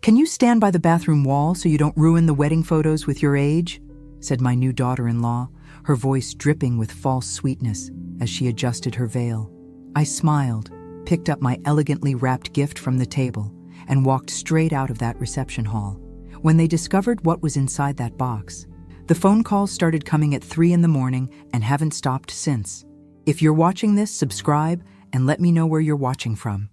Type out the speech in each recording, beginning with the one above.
"Can you stand by the bathroom wall so you don't ruin the wedding photos with your age?" said my new daughter-in-law, her voice dripping with false sweetness as she adjusted her veil. I smiled, picked up my elegantly wrapped gift from the table, and walked straight out of that reception hall. When they discovered what was inside that box, the phone calls started coming at 3 in the morning and haven't stopped since. If you're watching this, subscribe and let me know where you're watching from.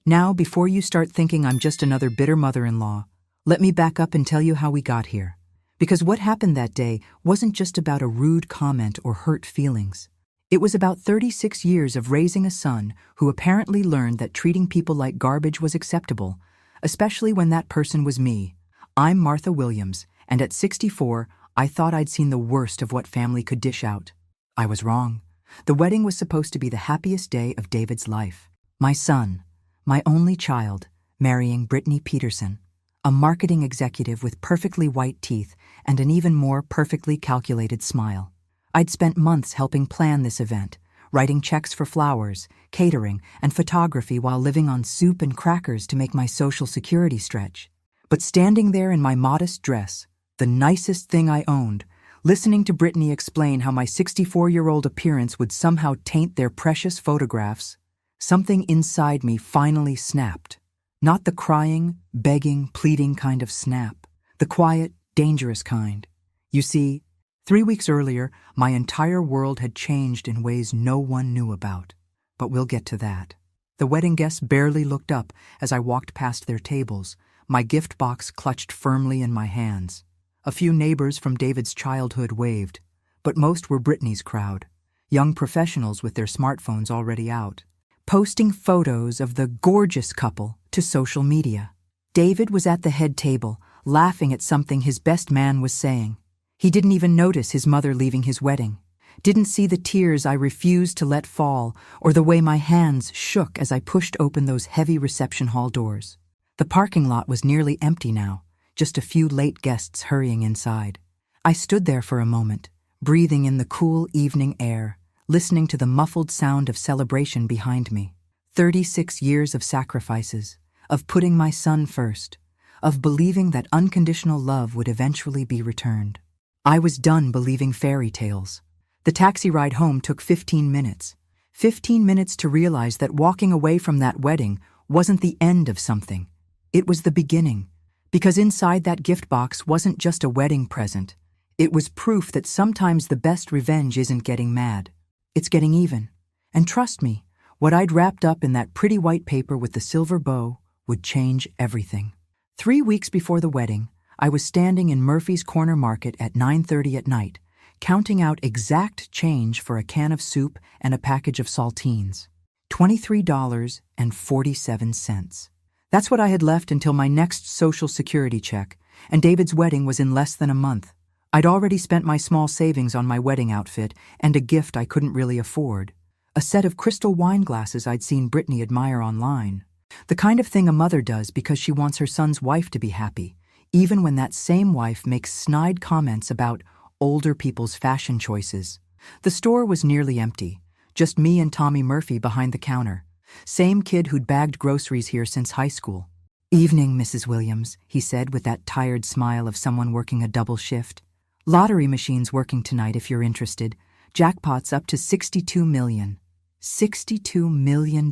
Now, before you start thinking I'm just another bitter mother-in-law, let me back up and tell you how we got here. Because what happened that day wasn't just about a rude comment or hurt feelings. It was about 36 years of raising a son who apparently learned that treating people like garbage was acceptable, especially when that person was me. I'm Martha Williams, and at 64, I thought I'd seen the worst of what family could dish out. I was wrong. The wedding was supposed to be the happiest day of David's life. My son, my only child, marrying Brittany Peterson, a marketing executive with perfectly white teeth and an even more perfectly calculated smile. I'd spent months helping plan this event, writing checks for flowers, catering, and photography while living on soup and crackers to make my Social Security stretch. But standing there in my modest dress, the nicest thing I owned, listening to Brittany explain how my 64-year-old appearance would somehow taint their precious photographs, something inside me finally snapped. Not the crying, begging, pleading kind of snap, the quiet, dangerous kind. You see, 3 weeks earlier, my entire world had changed in ways no one knew about. But we'll get to that. The wedding guests barely looked up as I walked past their tables, my gift box clutched firmly in my hands. A few neighbors from David's childhood waved, but most were Brittany's crowd, young professionals with their smartphones already out, posting photos of the gorgeous couple to social media. David was at the head table, laughing at something his best man was saying. He didn't even notice his mother leaving his wedding, didn't see the tears I refused to let fall or the way my hands shook as I pushed open those heavy reception hall doors. The parking lot was nearly empty now, just a few late guests hurrying inside. I stood there for a moment, breathing in the cool evening air, listening to the muffled sound of celebration behind me. 36 years of sacrifices, of putting my son first, of believing that unconditional love would eventually be returned. I was done believing fairy tales. The taxi ride home took 15 minutes. 15 minutes to realize that walking away from that wedding wasn't the end of something. It was the beginning, because inside that gift box wasn't just a wedding present. It was proof that sometimes the best revenge isn't getting mad. It's getting even. And trust me, what I'd wrapped up in that pretty white paper with the silver bow would change everything. 3 weeks before the wedding, I was standing in Murphy's Corner Market at 9:30 at night, counting out exact change for a can of soup and a package of saltines. $23.47. That's what I had left until my next Social Security check, and David's wedding was in less than a month. I'd already spent my small savings on my wedding outfit and a gift I couldn't really afford. A set of crystal wine glasses I'd seen Brittany admire online. The kind of thing a mother does because she wants her son's wife to be happy, even when that same wife makes snide comments about older people's fashion choices. The store was nearly empty, just me and Tommy Murphy behind the counter. Same kid who'd bagged groceries here since high school. "Evening, Mrs. Williams," he said with that tired smile of someone working a double shift. "Lottery machine's working tonight if you're interested. Jackpot's up to $62 million. $62 million.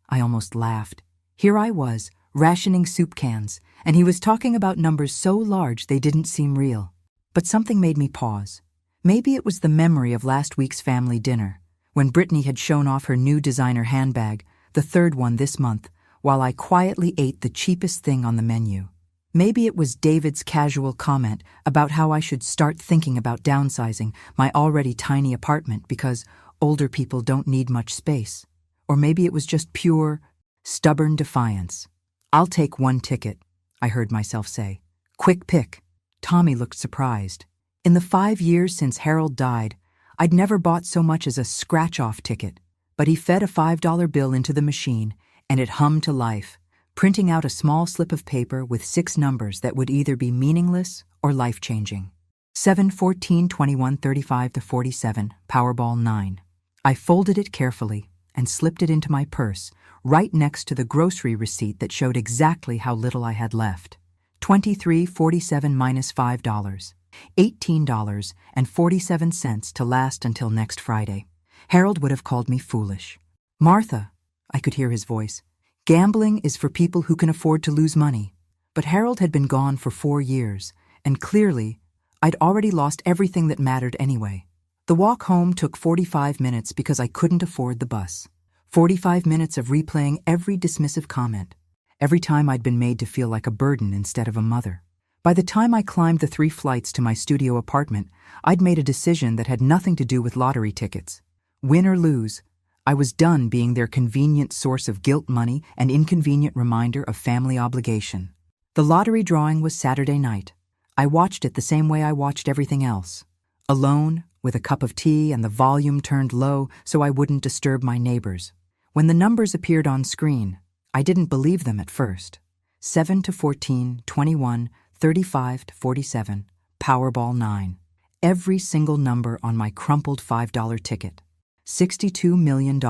I almost laughed. Here I was, rationing soup cans, and he was talking about numbers so large they didn't seem real. But something made me pause. Maybe it was the memory of last week's family dinner, when Brittany had shown off her new designer handbag, the third one this month, while I quietly ate the cheapest thing on the menu. Maybe it was David's casual comment about how I should start thinking about downsizing my already tiny apartment because older people don't need much space. Or maybe it was just pure, stubborn defiance. "I'll take one ticket," I heard myself say. "Quick pick." Tommy looked surprised. In the 5 years since Harold died, I'd never bought so much as a scratch-off ticket, but he fed a $5 bill into the machine, and it hummed to life, printing out a small slip of paper with 6 numbers that would either be meaningless or life-changing. 7, 14, 21, 35 to 47, Powerball 9. I folded it carefully and slipped it into my purse, right next to the grocery receipt that showed exactly how little I had left. $23.47 minus $5. $18.47 to last until next Friday. Harold would have called me foolish. Martha, I could hear his voice. Gambling is for people who can afford to lose money. But Harold had been gone for 4 years, and clearly, I'd already lost everything that mattered anyway. The walk home took 45 minutes because I couldn't afford the bus. 45 minutes of replaying every dismissive comment, every time I'd been made to feel like a burden instead of a mother. By the time I climbed the 3 flights to my studio apartment, I'd made a decision that had nothing to do with lottery tickets. Win or lose, I was done being their convenient source of guilt money and inconvenient reminder of family obligation. The lottery drawing was Saturday night. I watched it the same way I watched everything else. Alone, with a cup of tea and the volume turned low so I wouldn't disturb my neighbors. When the numbers appeared on screen, I didn't believe them at first. 7 to 14, 21, 35 to 47, Powerball 9. Every single number on my crumpled $5 ticket. $62 million.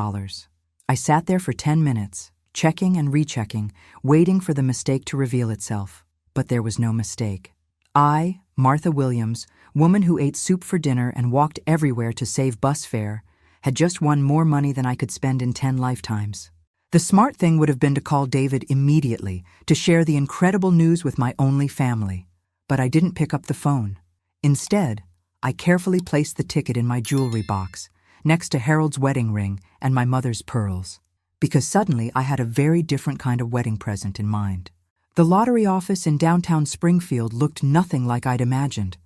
I sat there for 10 minutes, checking and rechecking, waiting for the mistake to reveal itself. But there was no mistake. I, Martha Williams, woman who ate soup for dinner and walked everywhere to save bus fare, had just won more money than I could spend in 10 lifetimes. The smart thing would have been to call David immediately to share the incredible news with my only family. But I didn't pick up the phone. Instead, I carefully placed the ticket in my jewelry box, next to Harold's wedding ring and my mother's pearls, because suddenly I had a very different kind of wedding present in mind. The lottery office in downtown Springfield looked nothing like I'd imagined.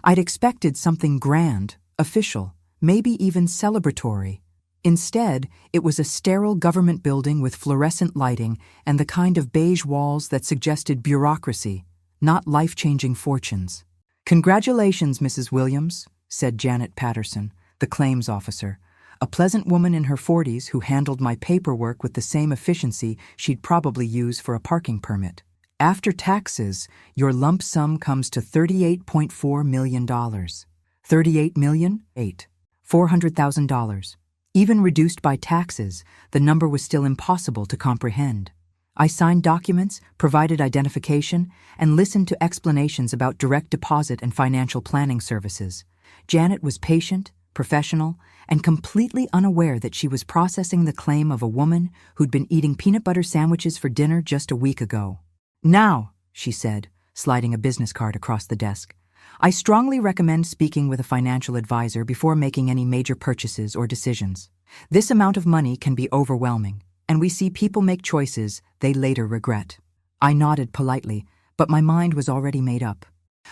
I'd expected something grand, official, maybe even celebratory. Instead, it was a sterile government building with fluorescent lighting and the kind of beige walls that suggested bureaucracy, not life-changing fortunes. "Congratulations, Mrs. Williams," said Janet Patterson, the claims officer, a pleasant woman in her 40s who handled my paperwork with the same efficiency she'd probably use for a parking permit. "After taxes, your lump sum comes to $38.4 million. $38 million? $400,000. Even reduced by taxes, the number was still impossible to comprehend. I signed documents, provided identification, and listened to explanations about direct deposit and financial planning services. Janet was patient, professional, and completely unaware that she was processing the claim of a woman who'd been eating peanut butter sandwiches for dinner just a week ago. "Now," she said, sliding a business card across the desk, "I strongly recommend speaking with a financial advisor before making any major purchases or decisions. This amount of money can be overwhelming, and we see people make choices they later regret." I nodded politely, but my mind was already made up.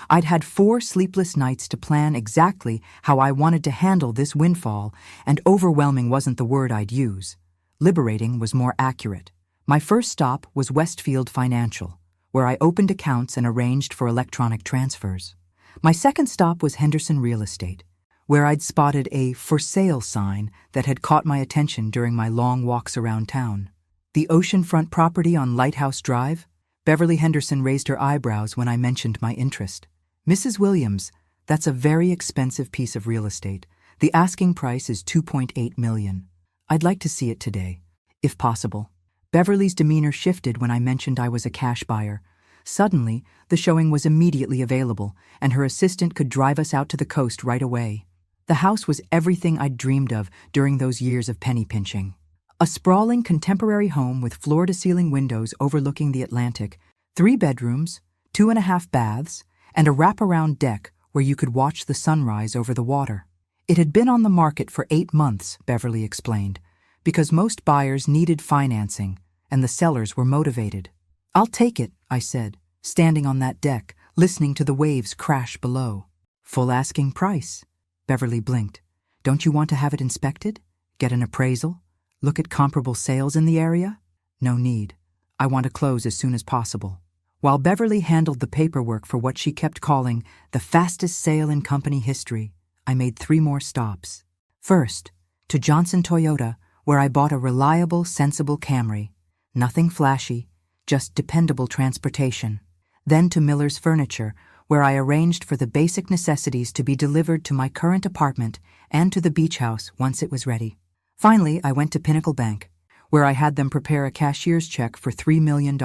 I'd had 4 sleepless nights to plan exactly how I wanted to handle this windfall, and overwhelming wasn't the word I'd use. Liberating was more accurate. My first stop was Westfield Financial, where I opened accounts and arranged for electronic transfers. My second stop was Henderson Real Estate, where I'd spotted a "for sale" sign that had caught my attention during my long walks around town. The oceanfront property on Lighthouse Drive? Beverly Henderson raised her eyebrows when I mentioned my interest. "Mrs. Williams, that's a very expensive piece of real estate. The asking price is $2.8 million. I'd like to see it today, if possible." Beverly's demeanor shifted when I mentioned I was a cash buyer. Suddenly, the showing was immediately available, and her assistant could drive us out to the coast right away. The house was everything I'd dreamed of during those years of penny pinching. A sprawling contemporary home with floor-to-ceiling windows overlooking the Atlantic, 3 bedrooms, 2.5 baths, and a wraparound deck where you could watch the sunrise over the water. It had been on the market for 8 months, Beverly explained, because most buyers needed financing, and the sellers were motivated. "I'll take it," I said, standing on that deck, listening to the waves crash below. "Full asking price." Beverly blinked. "Don't you want to have it inspected? Get an appraisal? Look at comparable sales in the area?" "No need. I want to close as soon as possible." While Beverly handled the paperwork for what she kept calling the fastest sale in company history, I made 3 more stops. First, to Johnson Toyota, where I bought a reliable, sensible Camry. Nothing flashy, just dependable transportation. Then to Miller's Furniture, where I arranged for the basic necessities to be delivered to my current apartment and to the beach house once it was ready. Finally, I went to Pinnacle Bank, where I had them prepare a cashier's check for $3 million,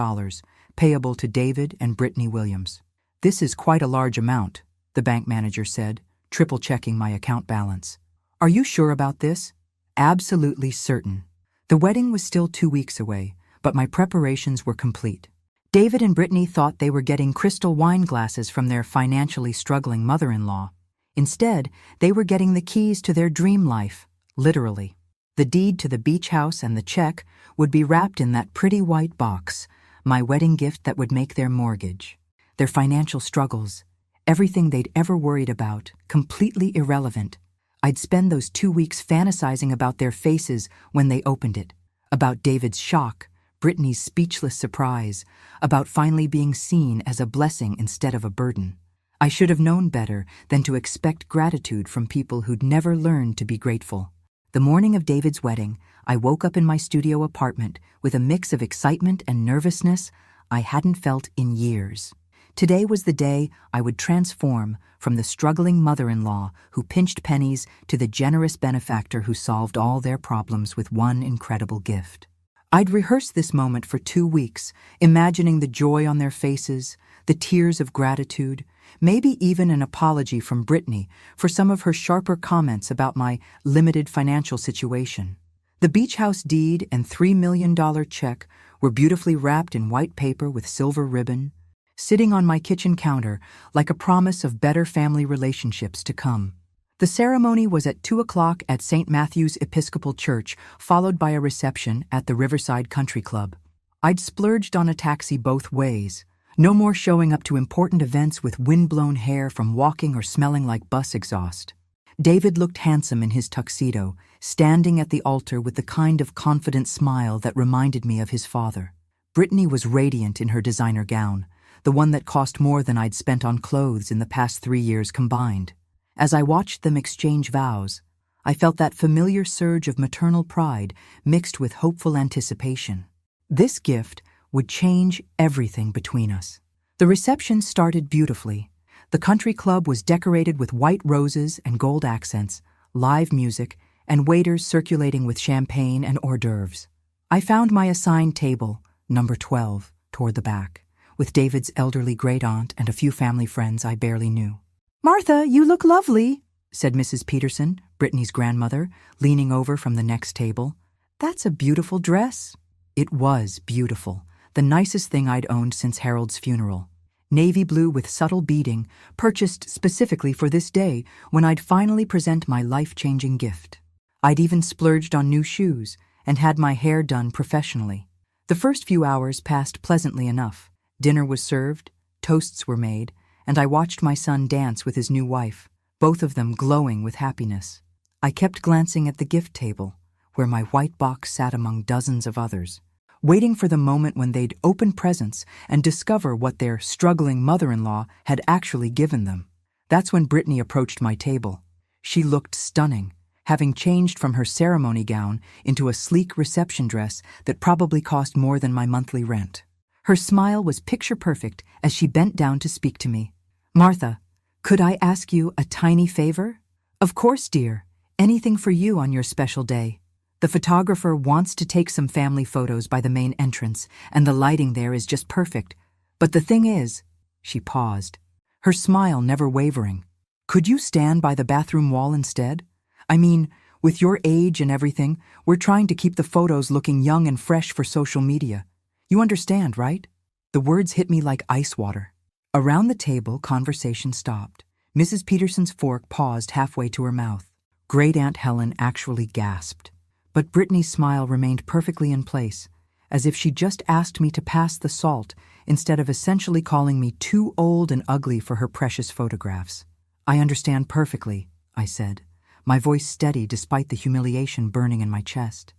payable to David and Brittany Williams. "This is quite a large amount," the bank manager said, triple-checking my account balance. "Are you sure about this?" "Absolutely certain." The wedding was still 2 weeks away, but my preparations were complete. David and Brittany thought they were getting crystal wine glasses from their financially struggling mother-in-law. Instead, they were getting the keys to their dream life, literally. The deed to the beach house and the check would be wrapped in that pretty white box, my wedding gift that would make their mortgage. Their financial struggles, everything they'd ever worried about, completely irrelevant. I'd spend those 2 weeks fantasizing about their faces when they opened it, about David's shock, Brittany's speechless surprise, about finally being seen as a blessing instead of a burden. I should have known better than to expect gratitude from people who'd never learned to be grateful. The morning of David's wedding, I woke up in my studio apartment with a mix of excitement and nervousness I hadn't felt in years. Today was the day I would transform from the struggling mother-in-law who pinched pennies to the generous benefactor who solved all their problems with one incredible gift. I'd rehearsed this moment for 2 weeks, imagining the joy on their faces, the tears of gratitude, maybe even an apology from Brittany for some of her sharper comments about my limited financial situation. The beach house deed and $3 million check were beautifully wrapped in white paper with silver ribbon, sitting on my kitchen counter like a promise of better family relationships to come. The ceremony was at 2 o'clock at St. Matthew's Episcopal Church, followed by a reception at the Riverside Country Club. I'd splurged on a taxi both ways. No more showing up to important events with wind-blown hair from walking or smelling like bus exhaust. David looked handsome in his tuxedo, standing at the altar with the kind of confident smile that reminded me of his father. Brittany was radiant in her designer gown, the one that cost more than I'd spent on clothes in the past 3 years combined. As I watched them exchange vows, I felt that familiar surge of maternal pride mixed with hopeful anticipation. This gift would change everything between us. The reception started beautifully. The country club was decorated with white roses and gold accents, live music, and waiters circulating with champagne and hors d'oeuvres. I found my assigned table, number 12, toward the back, with David's elderly great-aunt and a few family friends I barely knew. "Martha, you look lovely," said Mrs. Peterson, Brittany's grandmother, leaning over from the next table. "That's a beautiful dress." It was beautiful, the nicest thing I'd owned since Harold's funeral. Navy blue with subtle beading, purchased specifically for this day when I'd finally present my life-changing gift. I'd even splurged on new shoes and had my hair done professionally. The first few hours passed pleasantly enough. Dinner was served, toasts were made, and I watched my son dance with his new wife, both of them glowing with happiness. I kept glancing at the gift table, where my white box sat among dozens of others, waiting for the moment when they'd open presents and discover what their struggling mother-in-law had actually given them. That's when Brittany approached my table. She looked stunning, having changed from her ceremony gown into a sleek reception dress that probably cost more than my monthly rent. Her smile was picture-perfect as she bent down to speak to me. "Martha, could I ask you a tiny favor?" "Of course, dear. Anything for you on your special day. The photographer wants to take some family photos by the main entrance, and the lighting there is just perfect. But the thing is," she paused, her smile never wavering, "could you stand by the bathroom wall instead? I mean, with your age and everything, we're trying to keep the photos looking young and fresh for social media. You understand, right?" The words hit me like ice water. Around the table, conversation stopped. Mrs. Peterson's fork paused halfway to her mouth. Great Aunt Helen actually gasped. But Brittany's smile remained perfectly in place, as if she just asked me to pass the salt instead of essentially calling me too old and ugly for her precious photographs. "I understand perfectly," I said, my voice steady despite the humiliation burning in my chest.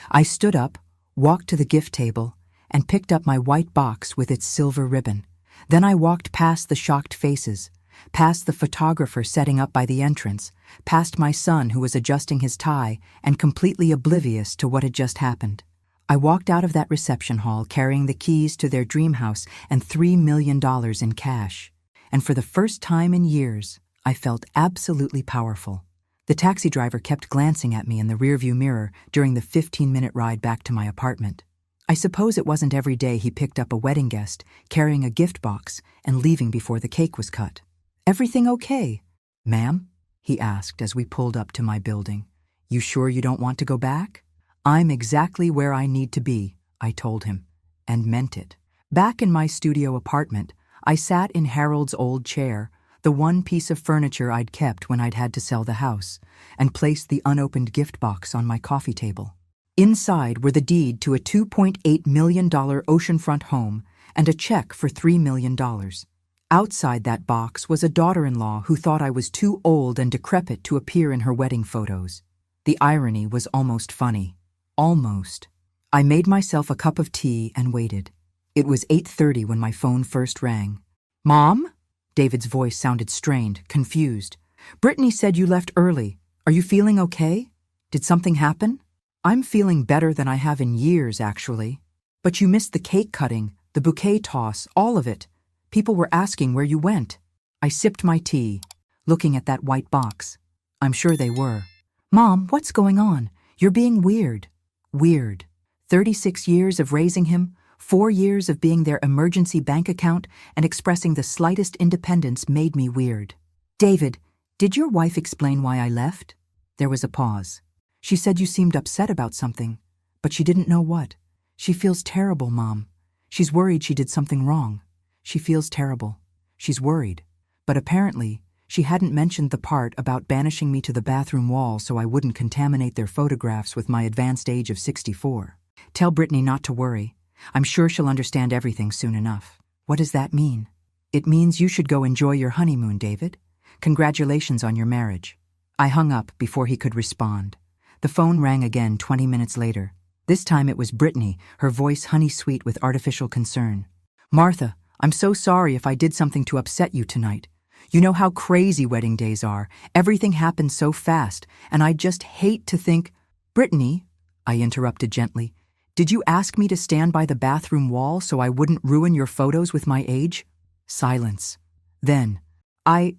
I stood up, walked to the gift table, and picked up my white box with its silver ribbon. Then I walked past the shocked faces, past the photographer setting up by the entrance, past my son who was adjusting his tie and completely oblivious to what had just happened. I walked out of that reception hall carrying the keys to their dream house and $3 million in cash. And for the first time in years, I felt absolutely powerful. The taxi driver kept glancing at me in the rearview mirror during the 15-minute ride back to my apartment. I suppose it wasn't every day he picked up a wedding guest, carrying a gift box, and leaving before the cake was cut. "Everything okay, ma'am?" he asked as we pulled up to my building. "You sure you don't want to go back?" "I'm exactly where I need to be," I told him, and meant it. Back in my studio apartment, I sat in Harold's old chair, the one piece of furniture I'd kept when I'd had to sell the house, and placed the unopened gift box on my coffee table. Inside were the deed to a $2.8 million oceanfront home and a check for $3 million. Outside that box was a daughter-in-law who thought I was too old and decrepit to appear in her wedding photos. The irony was almost funny. Almost. I made myself a cup of tea and waited. It was 8:30 when my phone first rang. "Mom?" David's voice sounded strained, confused. "Brittany said you left early. Are you feeling okay? Did something happen?" "I'm feeling better than I have in years, actually. But you missed the cake cutting, the bouquet toss, all of it. People were asking where you went." I sipped my tea, looking at that white box. I'm sure they were. "Mom, what's going on? You're being weird." Weird. 36 years of raising him, 4 years of being their emergency bank account and expressing the slightest independence made me weird. "David, did your wife explain why I left?" There was a pause. "She said you seemed upset about something, but she didn't know what. She feels terrible, Mom. She's worried she did something wrong. She feels terrible. She's worried. But apparently, she hadn't mentioned the part about banishing me to the bathroom wall so I wouldn't contaminate their photographs with my advanced age of 64. Tell Brittany not to worry. I'm sure she'll understand everything soon enough." "What does that mean?" "It means you should go enjoy your honeymoon, David. Congratulations on your marriage." I hung up before he could respond. The phone rang again 20 minutes later. This time it was Brittany, her voice honey-sweet with artificial concern. "Martha, I'm so sorry if I did something to upset you tonight. You know how crazy wedding days are. Everything happens so fast, and I just hate to think—" "Brittany," I interrupted gently, "did you ask me to stand by the bathroom wall so I wouldn't ruin your photos with my age?" Silence. Then, I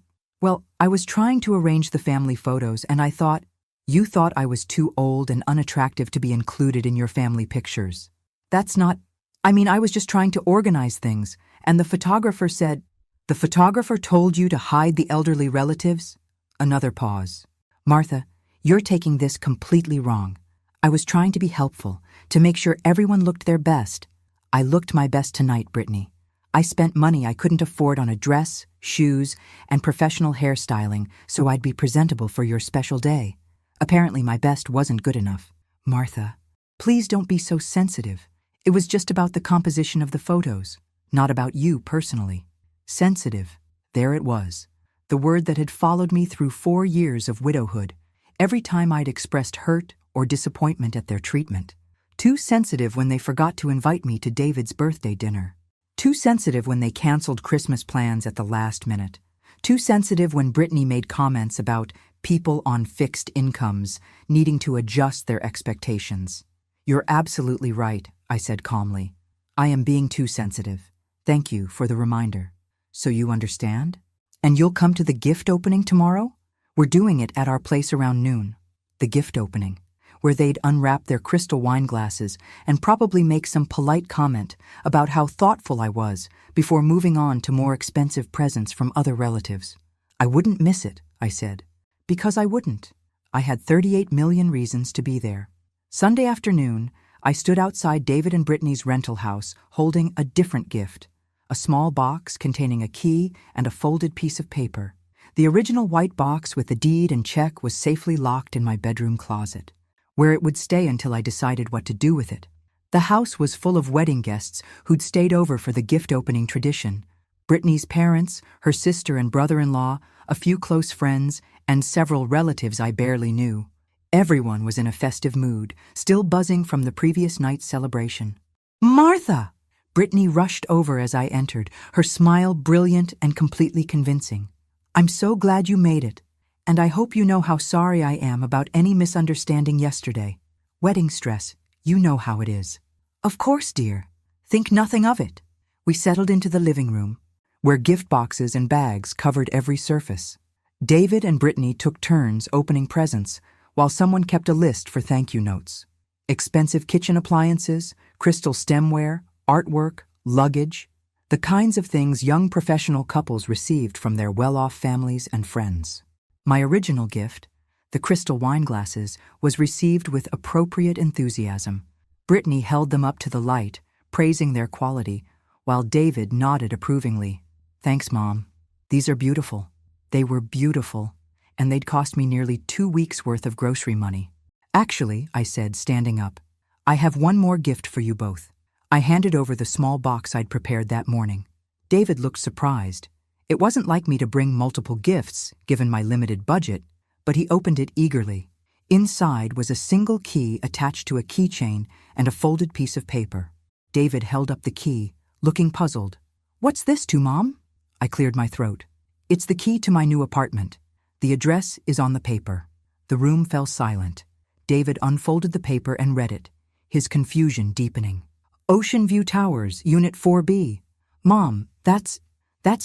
was trying to arrange the family photos, and I thought, "You thought I was too old and unattractive to be included in your family pictures. That's not— I was just trying to organize things, and the photographer said—" "The photographer told you to hide the elderly relatives?" Another pause. "Martha, you're taking this completely wrong. I was trying to be helpful, to make sure everyone looked their best. I looked my best tonight, Brittany. I spent money I couldn't afford on a dress, shoes, and professional hairstyling so I'd be presentable for your special day. Apparently my best wasn't good enough." "Martha, please don't be so sensitive. It was just about the composition of the photos, not about you personally." Sensitive. There it was. The word that had followed me through 4 years of widowhood, every time I'd expressed hurt or disappointment at their treatment. Too sensitive when they forgot to invite me to David's birthday dinner. Too sensitive when they canceled Christmas plans at the last minute. Too sensitive when Brittany made comments about people on fixed incomes needing to adjust their expectations. "You're absolutely right," I said calmly. "I am being too sensitive. Thank you for the reminder. So you understand? And you'll come to the gift opening tomorrow? We're doing it at our place around noon." The gift opening, where they'd unwrap their crystal wine glasses and probably make some polite comment about how thoughtful I was before moving on to more expensive presents from other relatives. "I wouldn't miss it," I said. Because I wouldn't. I had 38 million reasons to be there. Sunday afternoon, I stood outside David and Brittany's rental house holding a different gift. A small box containing a key and a folded piece of paper. The original white box with the deed and check was safely locked in my bedroom closet, where it would stay until I decided what to do with it. The house was full of wedding guests who'd stayed over for the gift opening tradition. Brittany's parents, her sister and brother-in-law, a few close friends, and several relatives I barely knew. Everyone was in a festive mood, still buzzing from the previous night's celebration. "Martha!" Brittany rushed over as I entered, her smile brilliant and completely convincing. "I'm so glad you made it, and I hope you know how sorry I am about any misunderstanding yesterday. Wedding stress, you know how it is." "Of course, dear. Think nothing of it." We settled into the living room, where gift boxes and bags covered every surface. David and Brittany took turns opening presents, while someone kept a list for thank you notes. Expensive kitchen appliances, crystal stemware, artwork, luggage, the kinds of things young professional couples received from their well-off families and friends. My original gift, the crystal wine glasses, was received with appropriate enthusiasm. Brittany held them up to the light, praising their quality, while David nodded approvingly. "Thanks, Mom. These are beautiful." They were beautiful, and they'd cost me nearly 2 weeks' worth of grocery money. "Actually," I said, standing up, "I have one more gift for you both." I handed over the small box I'd prepared that morning. David looked surprised. It wasn't like me to bring multiple gifts, given my limited budget, but he opened it eagerly. Inside was a single key attached to a keychain and a folded piece of paper. David held up the key, looking puzzled. "What's this to, Mom?" I cleared my throat. "It's the key to my new apartment. The address is on the paper." The room fell silent. David unfolded the paper and read it, his confusion deepening. "Ocean View Towers, Unit 4B. Mom, that's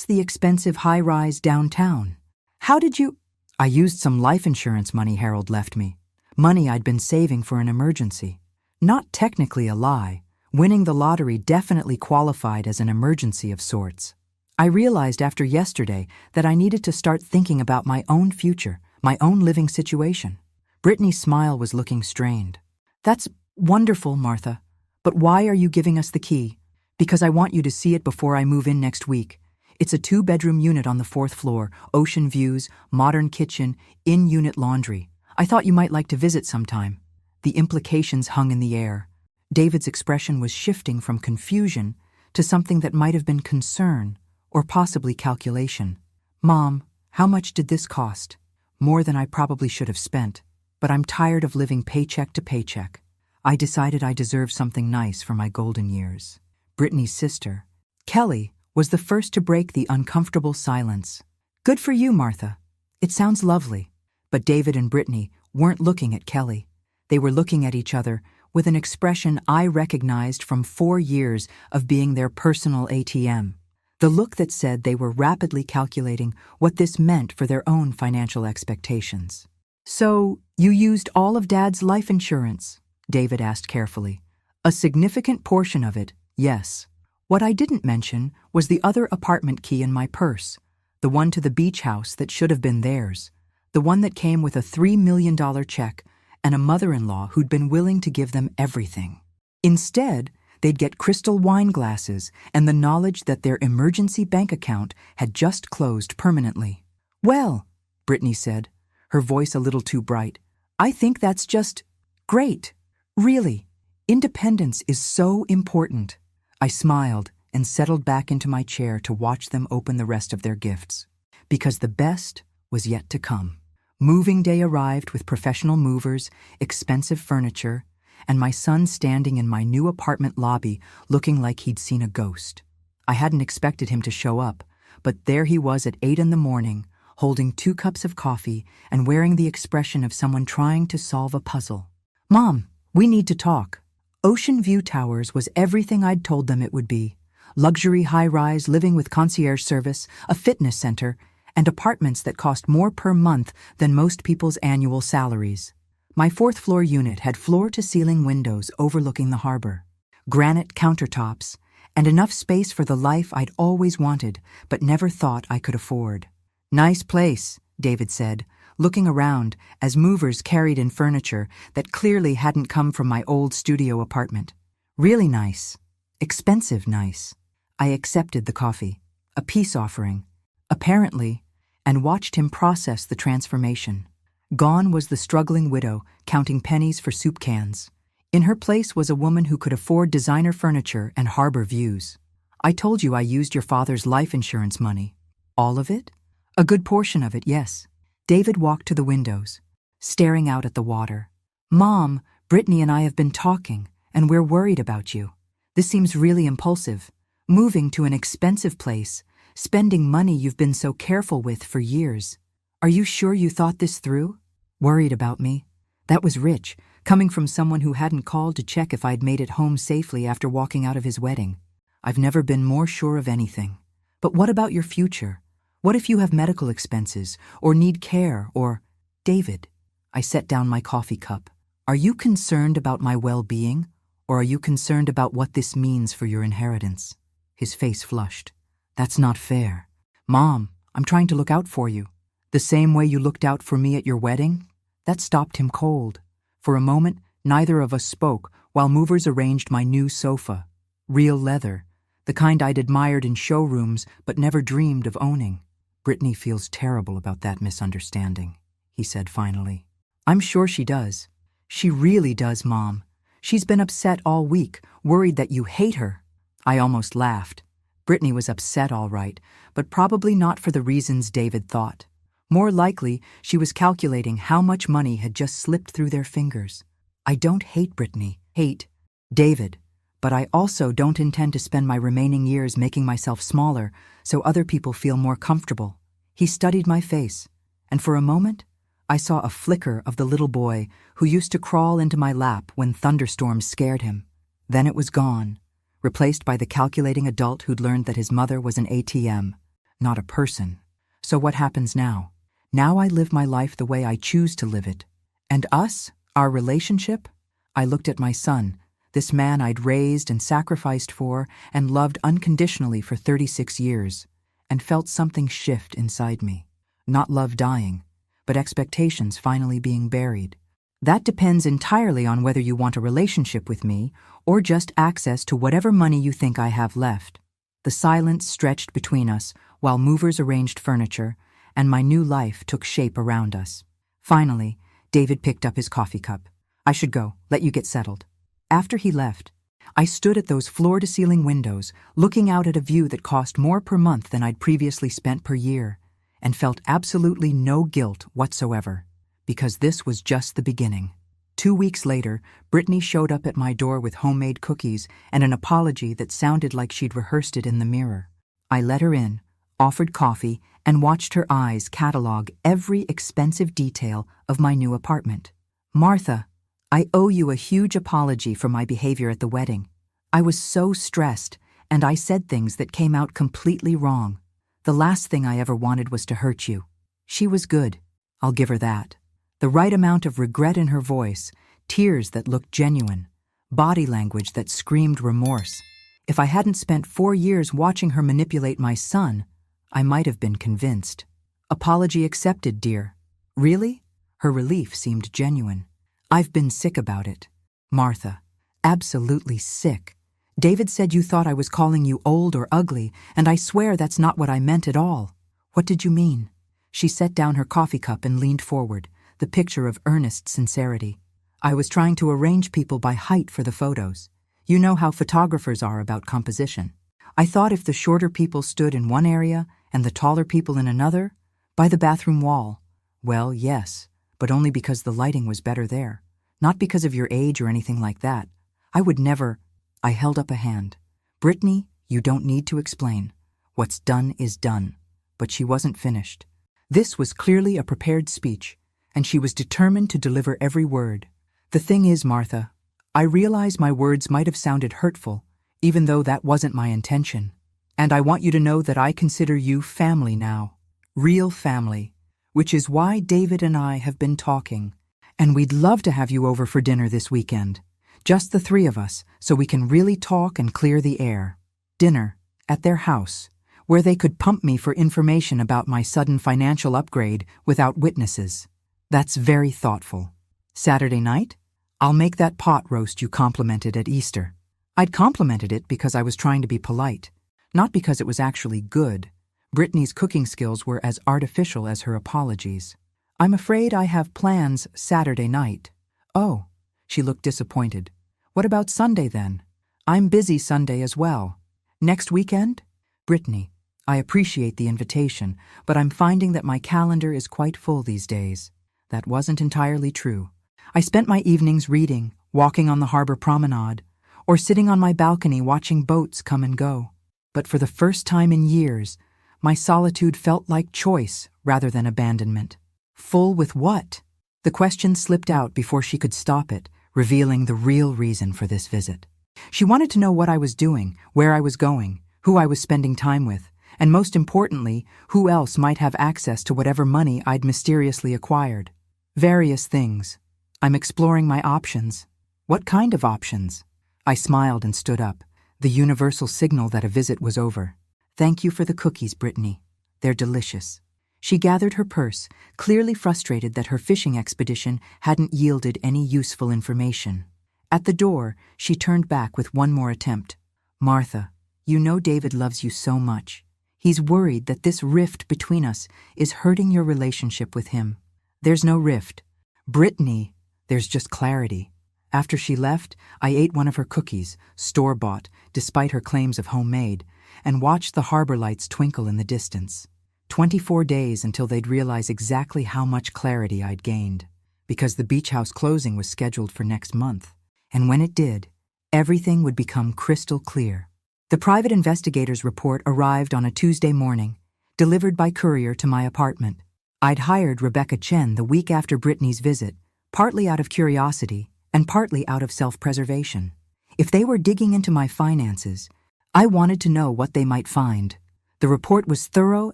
the expensive high-rise downtown. How did you—" "I used some life insurance money Harold left me. Money I'd been saving for an emergency. Not technically a lie. Winning the lottery definitely qualified as an emergency of sorts. I realized after yesterday that I needed to start thinking about my own future, my own living situation." Brittany's smile was looking strained. "That's wonderful, Martha. But why are you giving us the key?" "Because I want you to see it before I move in next week. It's a 2-bedroom unit on the 4th floor, ocean views, modern kitchen, in-unit laundry. I thought you might like to visit sometime." The implications hung in the air. David's expression was shifting from confusion to something that might have been concern or possibly calculation. "Mom, how much did this cost?" "More than I probably should have spent, but I'm tired of living paycheck to paycheck. I decided I deserved something nice for my golden years." Brittany's sister, Kelly, was the first to break the uncomfortable silence. "Good for you, Martha. It sounds lovely." But David and Brittany weren't looking at Kelly. They were looking at each other with an expression I recognized from 4 years of being their personal ATM. The look that said they were rapidly calculating what this meant for their own financial expectations. "So, you used all of Dad's life insurance?" David asked carefully. "A significant portion of it, yes. What I didn't mention was the other apartment key in my purse, the one to the beach house that should have been theirs, the one that came with a $3 million check and a mother-in-law who'd been willing to give them everything. Instead, they'd get crystal wine glasses and the knowledge that their emergency bank account had just closed permanently." "Well," Brittany said, her voice a little too bright, "I think that's just great. Really, independence is so important." I smiled and settled back into my chair to watch them open the rest of their gifts. Because the best was yet to come. Moving day arrived with professional movers, expensive furniture, and my son standing in my new apartment lobby looking like he'd seen a ghost. I hadn't expected him to show up, but there he was at 8 in the morning, holding 2 cups of coffee and wearing the expression of someone trying to solve a puzzle. "Mom, we need to talk." Ocean View Towers was everything I'd told them it would be. Luxury high-rise living with concierge service, a fitness center, and apartments that cost more per month than most people's annual salaries. My 4th-floor unit had floor-to-ceiling windows overlooking the harbor, granite countertops, and enough space for the life I'd always wanted but never thought I could afford. "Nice place," David said, looking around as movers carried in furniture that clearly hadn't come from my old studio apartment. "Really nice. Expensive nice." I accepted the coffee, a peace offering, apparently, and watched him process the transformation. Gone was the struggling widow counting pennies for soup cans. In her place was a woman who could afford designer furniture and harbor views. "I told you I used your father's life insurance money." "All of it?" "A good portion of it, yes." David walked to the windows, staring out at the water. "Mom, Brittany and I have been talking, and we're worried about you. This seems really impulsive. Moving to an expensive place, spending money you've been so careful with for years. Are you sure you thought this through?" Worried about me? That was rich, coming from someone who hadn't called to check if I'd made it home safely after walking out of his wedding. I've never been more sure of anything. But what about your future? What if you have medical expenses, or need care, or— David, I set down my coffee cup. Are you concerned about my well-being, Or are you concerned about what this means for your inheritance? His face flushed. That's not fair. Mom, I'm trying to look out for you. The same way you looked out for me at your wedding? That stopped him cold. For a moment, neither of us spoke while movers arranged my new sofa. Real leather, the kind I'd admired in showrooms but never dreamed of owning. Brittany feels terrible about that misunderstanding, he said finally. I'm sure she does. She really does, Mom. She's been upset all week, worried that you hate her. I almost laughed. Brittany was upset all right, but probably not for the reasons David thought. More likely, she was calculating how much money had just slipped through their fingers. I don't hate Brittany, hate David, but I also don't intend to spend my remaining years making myself smaller so other people feel more comfortable. He studied my face, and for a moment, I saw a flicker of the little boy who used to crawl into my lap when thunderstorms scared him. Then it was gone, replaced by the calculating adult who'd learned that his mother was an ATM, not a person. So what happens now? Now I live my life the way I choose to live it. And us, our relationship? I looked at my son, this man I'd raised and sacrificed for and loved unconditionally for 36 years, and felt something shift inside me. Not love dying, but expectations finally being buried. That depends entirely on whether you want a relationship with me or just access to whatever money you think I have left. The silence stretched between us while movers arranged furniture, and my new life took shape around us. Finally, David picked up his coffee cup. I should go, let you get settled. After he left, I stood at those floor-to-ceiling windows, looking out at a view that cost more per month than I'd previously spent per year, and felt absolutely no guilt whatsoever, because this was just the beginning. 2 weeks later, Brittany showed up at my door with homemade cookies and an apology that sounded like she'd rehearsed it in the mirror. I let her in, offered coffee, and watched her eyes catalog every expensive detail of my new apartment. Martha, I owe you a huge apology for my behavior at the wedding. I was so stressed, and I said things that came out completely wrong. The last thing I ever wanted was to hurt you. She was good. I'll give her that. The right amount of regret in her voice, tears that looked genuine, body language that screamed remorse. If I hadn't spent 4 years watching her manipulate my son, I might have been convinced. Apology accepted, dear. Really? Her relief seemed genuine. I've been sick about it. Martha, absolutely sick. David said you thought I was calling you old or ugly, and I swear that's not what I meant at all. What did you mean? She set down her coffee cup and leaned forward, the picture of earnest sincerity. I was trying to arrange people by height for the photos. You know how photographers are about composition. I thought if the shorter people stood in one area and the taller people in another, by the bathroom wall. Well, yes, but only because the lighting was better there. Not because of your age or anything like that. I would never. I held up a hand. Brittany, you don't need to explain. What's done is done. But she wasn't finished. This was clearly a prepared speech, and she was determined to deliver every word. The thing is, Martha, I realize my words might have sounded hurtful, even though that wasn't my intention. And I want you to know that I consider you family now. Real family. Which is why David and I have been talking. And we'd love to have you over for dinner this weekend. Just the 3 of us, so we can really talk and clear the air. Dinner, at their house, where they could pump me for information about my sudden financial upgrade without witnesses. That's very thoughtful. Saturday night? I'll make that pot roast you complimented at Easter. I'd complimented it because I was trying to be polite, not because it was actually good. Brittany's cooking skills were as artificial as her apologies. I'm afraid I have plans Saturday night. Oh, she looked disappointed. What about Sunday then? I'm busy Sunday as well. Next weekend? Brittany, I appreciate the invitation, but I'm finding that my calendar is quite full these days. That wasn't entirely true. I spent my evenings reading, walking on the harbor promenade, or sitting on my balcony watching boats come and go. But for the first time in years, my solitude felt like choice rather than abandonment. Full with what? The question slipped out before she could stop it, revealing the real reason for this visit. She wanted to know what I was doing, where I was going, who I was spending time with, and most importantly, who else might have access to whatever money I'd mysteriously acquired. Various things. I'm exploring my options. What kind of options? I smiled and stood up, the universal signal that a visit was over. Thank you for the cookies, Brittany. They're delicious. She gathered her purse, clearly frustrated that her fishing expedition hadn't yielded any useful information. At the door, she turned back with one more attempt. Martha, you know David loves you so much. He's worried that this rift between us is hurting your relationship with him. There's no rift. Brittany, there's just clarity. After she left, I ate one of her cookies, store-bought, despite her claims of homemade, and watched the harbor lights twinkle in the distance. 24 days until they'd realize exactly how much clarity I'd gained, because the beach house closing was scheduled for next month. And when it did, everything would become crystal clear. The private investigator's report arrived on a Tuesday morning, delivered by courier to my apartment. I'd hired Rebecca Chen the week after Brittany's visit, partly out of curiosity and partly out of self-preservation. If they were digging into my finances, I wanted to know what they might find. The report was thorough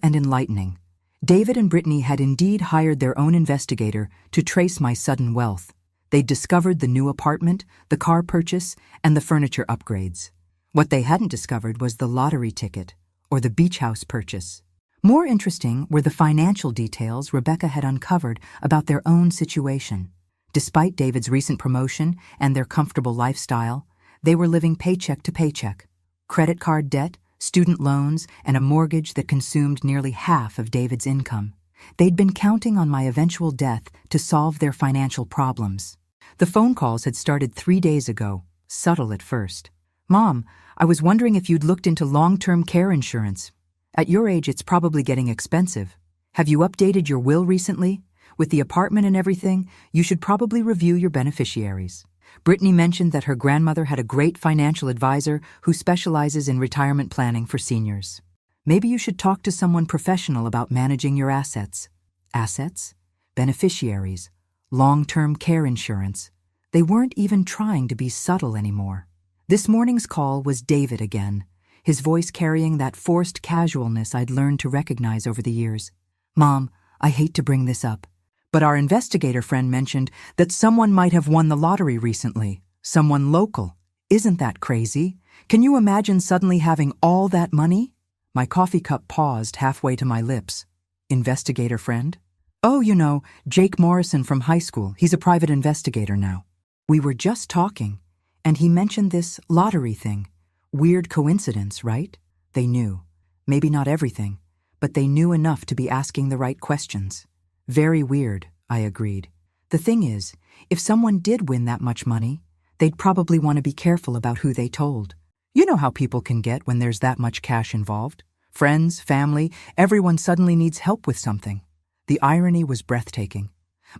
and enlightening. David and Brittany had indeed hired their own investigator to trace my sudden wealth. They'd discovered the new apartment, the car purchase, and the furniture upgrades. What they hadn't discovered was the lottery ticket or the beach house purchase. More interesting were the financial details Rebecca had uncovered about their own situation. Despite David's recent promotion and their comfortable lifestyle, they were living paycheck to paycheck. Credit card debt, student loans, and a mortgage that consumed nearly half of David's income. They'd been counting on my eventual death to solve their financial problems. The phone calls had started 3 days ago, subtle at first. Mom, I was wondering if you'd looked into long-term care insurance. At your age, it's probably getting expensive. Have you updated your will recently? With the apartment and everything, you should probably review your beneficiaries. Brittany mentioned that her grandmother had a great financial advisor who specializes in retirement planning for seniors. Maybe you should talk to someone professional about managing your assets. Assets? Beneficiaries? Long-term care insurance? They weren't even trying to be subtle anymore. This morning's call was David again, his voice carrying that forced casualness I'd learned to recognize over the years. Mom, I hate to bring this up, but our investigator friend mentioned that someone might have won the lottery recently. Someone local. Isn't that crazy? Can you imagine suddenly having all that money? My coffee cup paused halfway to my lips. Investigator friend? Oh, you know, Jake Morrison from high school. He's a private investigator now. We were just talking, and he mentioned this lottery thing. Weird coincidence, right? They knew. Maybe not everything, but they knew enough to be asking the right questions. Very weird, I agreed. The thing is, if someone did win that much money, they'd probably want to be careful about who they told. You know how people can get when there's that much cash involved. Friends, family, everyone suddenly needs help with something. The irony was breathtaking.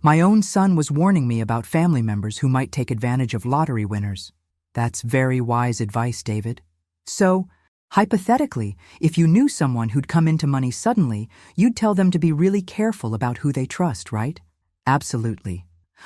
My own son was warning me about family members who might take advantage of lottery winners. That's very wise advice, David. So, hypothetically, if you knew someone who'd come into money suddenly, you'd tell them to be really careful about who they trust, right? Absolutely.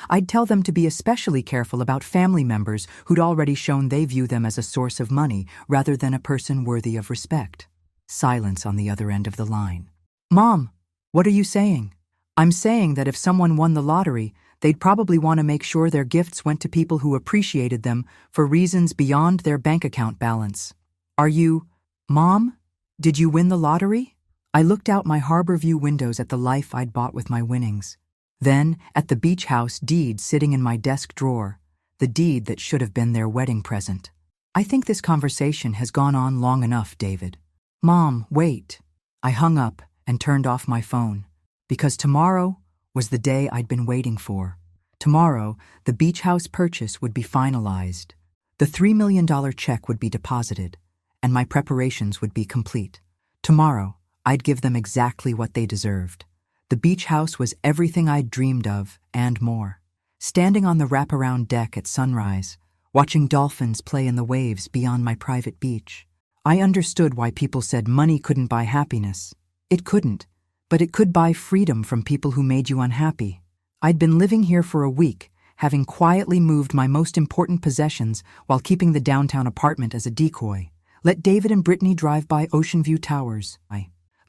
I'd tell them to be especially careful about family members who'd already shown they view them as a source of money rather than a person worthy of respect. Silence on the other end of the line. Mom, what are you saying? I'm saying that if someone won the lottery, they'd probably want to make sure their gifts went to people who appreciated them for reasons beyond their bank account balance. Are you... Mom? Did you win the lottery? I looked out my harbor view windows at the life I'd bought with my winnings. Then, at the beach house deed sitting in my desk drawer, the deed that should have been their wedding present. I think this conversation has gone on long enough, David. Mom, wait. I hung up and turned off my phone. Because tomorrow was the day I'd been waiting for. Tomorrow, the beach house purchase would be finalized. The $3 million check would be deposited, and my preparations would be complete. Tomorrow, I'd give them exactly what they deserved. The beach house was everything I'd dreamed of and more. Standing on the wraparound deck at sunrise, watching dolphins play in the waves beyond my private beach, I understood why people said money couldn't buy happiness. It couldn't. But it could buy freedom from people who made you unhappy. I'd been living here for a week, having quietly moved my most important possessions while keeping the downtown apartment as a decoy. Let David and Brittany drive by Ocean View Towers,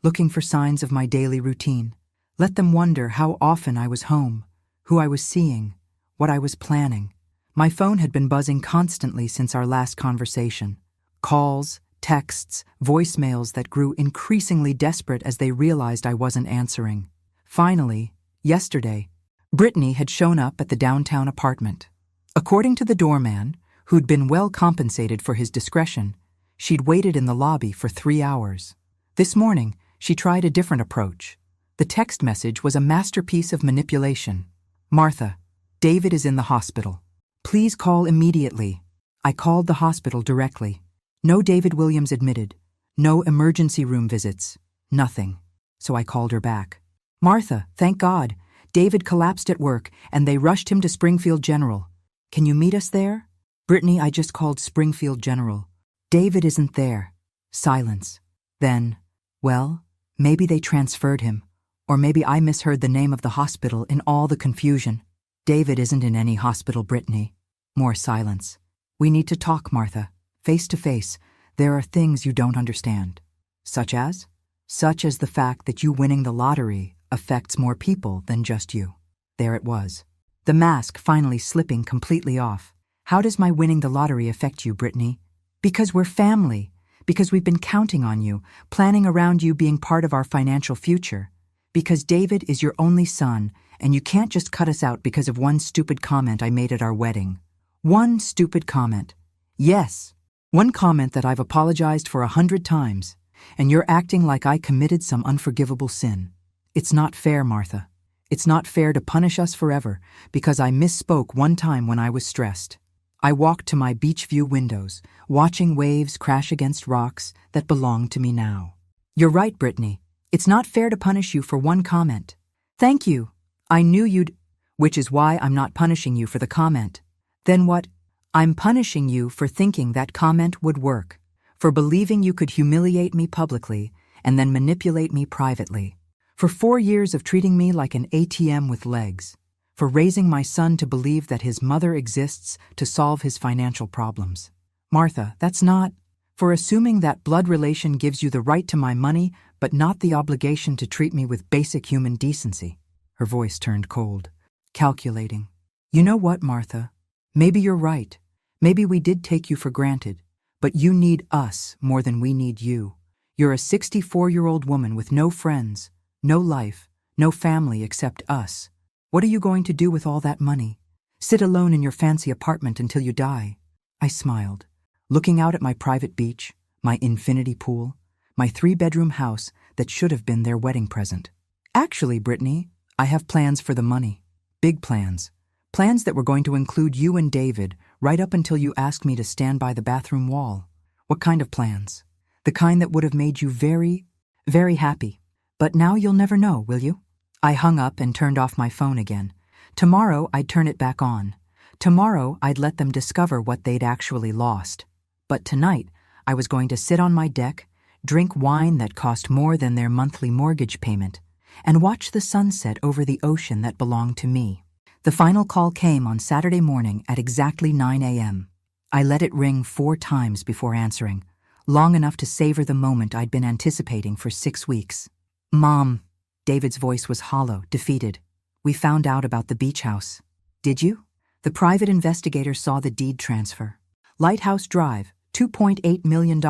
looking for signs of my daily routine. Let them wonder how often I was home, who I was seeing, what I was planning. My phone had been buzzing constantly since our last conversation. Calls, texts, voicemails that grew increasingly desperate as they realized I wasn't answering. Finally, yesterday, Brittany had shown up at the downtown apartment. According to the doorman, who'd been well compensated for his discretion, she'd waited in the lobby for 3 hours. This morning, she tried a different approach. The text message was a masterpiece of manipulation. "Martha, David is in the hospital. Please call immediately." I called the hospital directly. No David Williams admitted. No emergency room visits. Nothing. So I called her back. "Martha, thank God. David collapsed at work and they rushed him to Springfield General. Can you meet us there?" "Brittany, I just called Springfield General. David isn't there." Silence. Then, "Well, maybe they transferred him. Or maybe I misheard the name of the hospital in all the confusion." "David isn't in any hospital, Brittany." More silence. "We need to talk, Martha. Face to face. There are things you don't understand." "Such as?" "Such as the fact that you winning the lottery affects more people than just you." There it was. The mask finally slipping completely off. "How does my winning the lottery affect you, Brittany?" "Because we're family. Because we've been counting on you, planning around you being part of our financial future. Because David is your only son, and you can't just cut us out because of one stupid comment I made at our wedding." One stupid comment. Yes, one comment that I've apologized for 100 times, and you're acting like I committed some unforgivable sin. It's not fair, Martha. It's not fair to punish us forever because I misspoke one time when I was stressed. I walked to my beach view windows, watching waves crash against rocks that belong to me now. "You're right, Brittany. It's not fair to punish you for one comment." "Thank you. I knew you'd—" "Which is why I'm not punishing you for the comment." "Then what?" "I'm punishing you for thinking that comment would work, for believing you could humiliate me publicly and then manipulate me privately, for 4 years of treating me like an ATM with legs, for raising my son to believe that his mother exists to solve his financial problems. Martha, that's not... For assuming that blood relation gives you the right to my money but not the obligation to treat me with basic human decency." Her voice turned cold. Calculating. "You know what, Martha? Maybe you're right. Maybe we did take you for granted, but you need us more than we need you. You're a 64-year-old woman with no friends, no life, no family except us. What are you going to do with all that money? Sit alone in your fancy apartment until you die?" I smiled, looking out at my private beach, my infinity pool, my 3-bedroom house that should have been their wedding present. "Actually, Brittany, I have plans for the money. Big plans. Plans that were going to include you and David right up until you asked me to stand by the bathroom wall." "What kind of plans?" "The kind that would have made you very, very happy. But now you'll never know, will you?" I hung up and turned off my phone again. Tomorrow I'd turn it back on. Tomorrow I'd let them discover what they'd actually lost. But tonight I was going to sit on my deck, drink wine that cost more than their monthly mortgage payment, and watch the sunset over the ocean that belonged to me. The final call came on Saturday morning at exactly 9 a.m. I let it ring 4 times before answering, long enough to savor the moment I'd been anticipating for 6 weeks. "Mom," David's voice was hollow, defeated. "We found out about the beach house." "Did you?" "The private investigator saw the deed transfer. Lighthouse Drive, $2.8 million,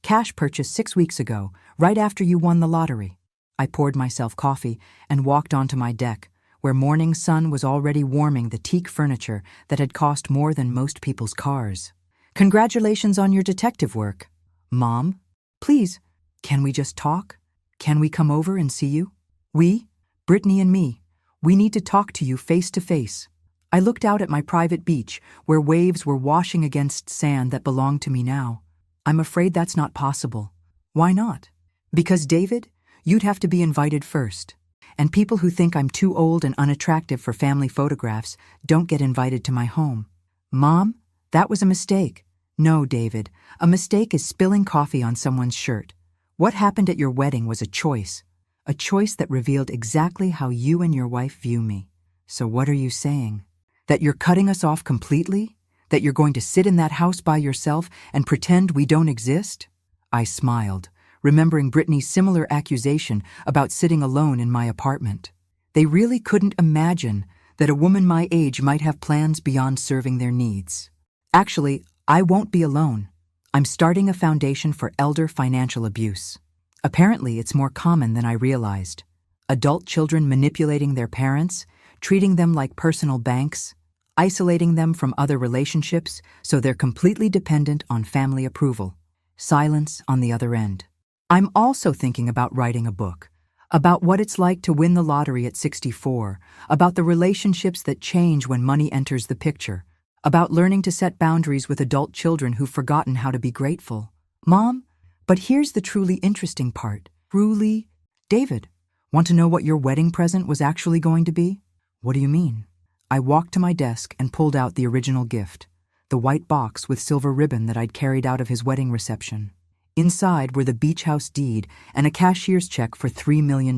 cash purchase 6 weeks ago, right after you won the lottery." I poured myself coffee and walked onto my deck, where morning sun was already warming the teak furniture that had cost more than most people's cars. "Congratulations on your detective work." "Mom, please, can we just talk? Can we come over and see you? We, Brittany and me, we need to talk to you face to face." I looked out at my private beach, where waves were washing against sand that belonged to me now. "I'm afraid that's not possible." "Why not?" "Because, David, you'd have to be invited first. And people who think I'm too old and unattractive for family photographs don't get invited to my home." "Mom, that was a mistake." "No, David, a mistake is spilling coffee on someone's shirt. What happened at your wedding was a choice that revealed exactly how you and your wife view me. So what are you saying? That you're cutting us off completely? That you're going to sit in that house by yourself and pretend we don't exist?" I smiled, remembering Brittany's similar accusation about sitting alone in my apartment. They really couldn't imagine that a woman my age might have plans beyond serving their needs. Actually, I won't be alone. I'm starting a foundation for elder financial abuse. Apparently, it's more common than I realized. Adult children manipulating their parents, treating them like personal banks, isolating them from other relationships so they're completely dependent on family approval. Silence on the other end. I'm also thinking about writing a book. About what it's like to win the lottery at 64, about the relationships that change when money enters the picture, about learning to set boundaries with adult children who've forgotten how to be grateful. Mom, but here's the truly interesting part. Truly, David, want to know what your wedding present was actually going to be? What do you mean? I walked to my desk and pulled out the original gift, the white box with silver ribbon that I'd carried out of his wedding reception. Inside were the beach house deed and a cashier's check for $3 million,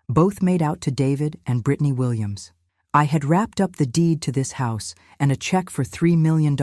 both made out to David and Brittany Williams. I had wrapped up the deed to this house and a check for $3 million.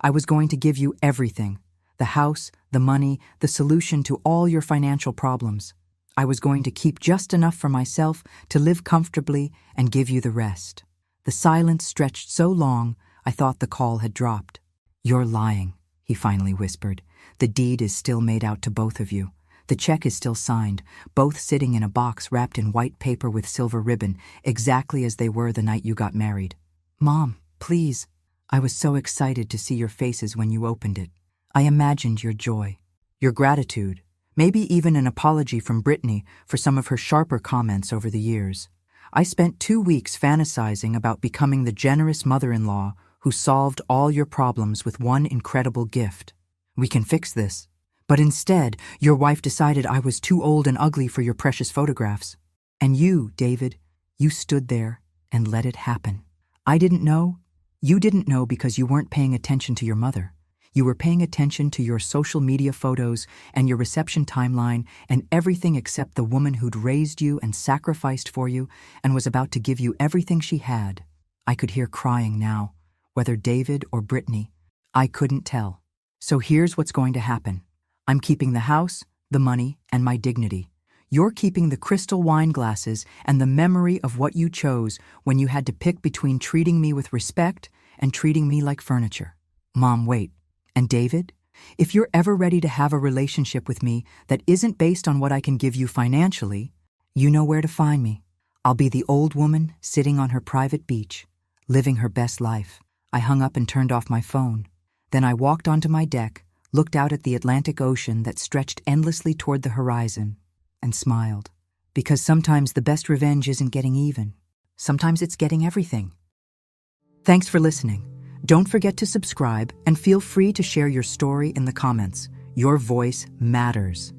I was going to give you everything: the house, the money, the solution to all your financial problems. I was going to keep just enough for myself to live comfortably and give you the rest. The silence stretched so long, I thought the call had dropped. You're lying, he finally whispered. The deed is still made out to both of you. The check is still signed, both sitting in a box wrapped in white paper with silver ribbon, exactly as they were the night you got married. Mom, please. I was so excited to see your faces when you opened it. I imagined your joy, your gratitude, maybe even an apology from Brittany for some of her sharper comments over the years. I spent 2 weeks fantasizing about becoming the generous mother-in-law who solved all your problems with one incredible gift. We can fix this. But instead, your wife decided I was too old and ugly for your precious photographs. And you, David, you stood there and let it happen. I didn't know. You didn't know because you weren't paying attention to your mother. You were paying attention to your social media photos and your reception timeline and everything except the woman who'd raised you and sacrificed for you and was about to give you everything she had. I could hear crying now, whether David or Brittany. I couldn't tell. So here's what's going to happen. I'm keeping the house, the money, and my dignity. You're keeping the crystal wine glasses and the memory of what you chose when you had to pick between treating me with respect and treating me like furniture. Mom, wait. And David, if you're ever ready to have a relationship with me that isn't based on what I can give you financially, you know where to find me. I'll be the old woman sitting on her private beach, living her best life. I hung up and turned off my phone. Then I walked onto my deck, looked out at the Atlantic Ocean that stretched endlessly toward the horizon, and smiled. Because sometimes the best revenge isn't getting even. Sometimes it's getting everything. Thanks for listening. Don't forget to subscribe and feel free to share your story in the comments. Your voice matters.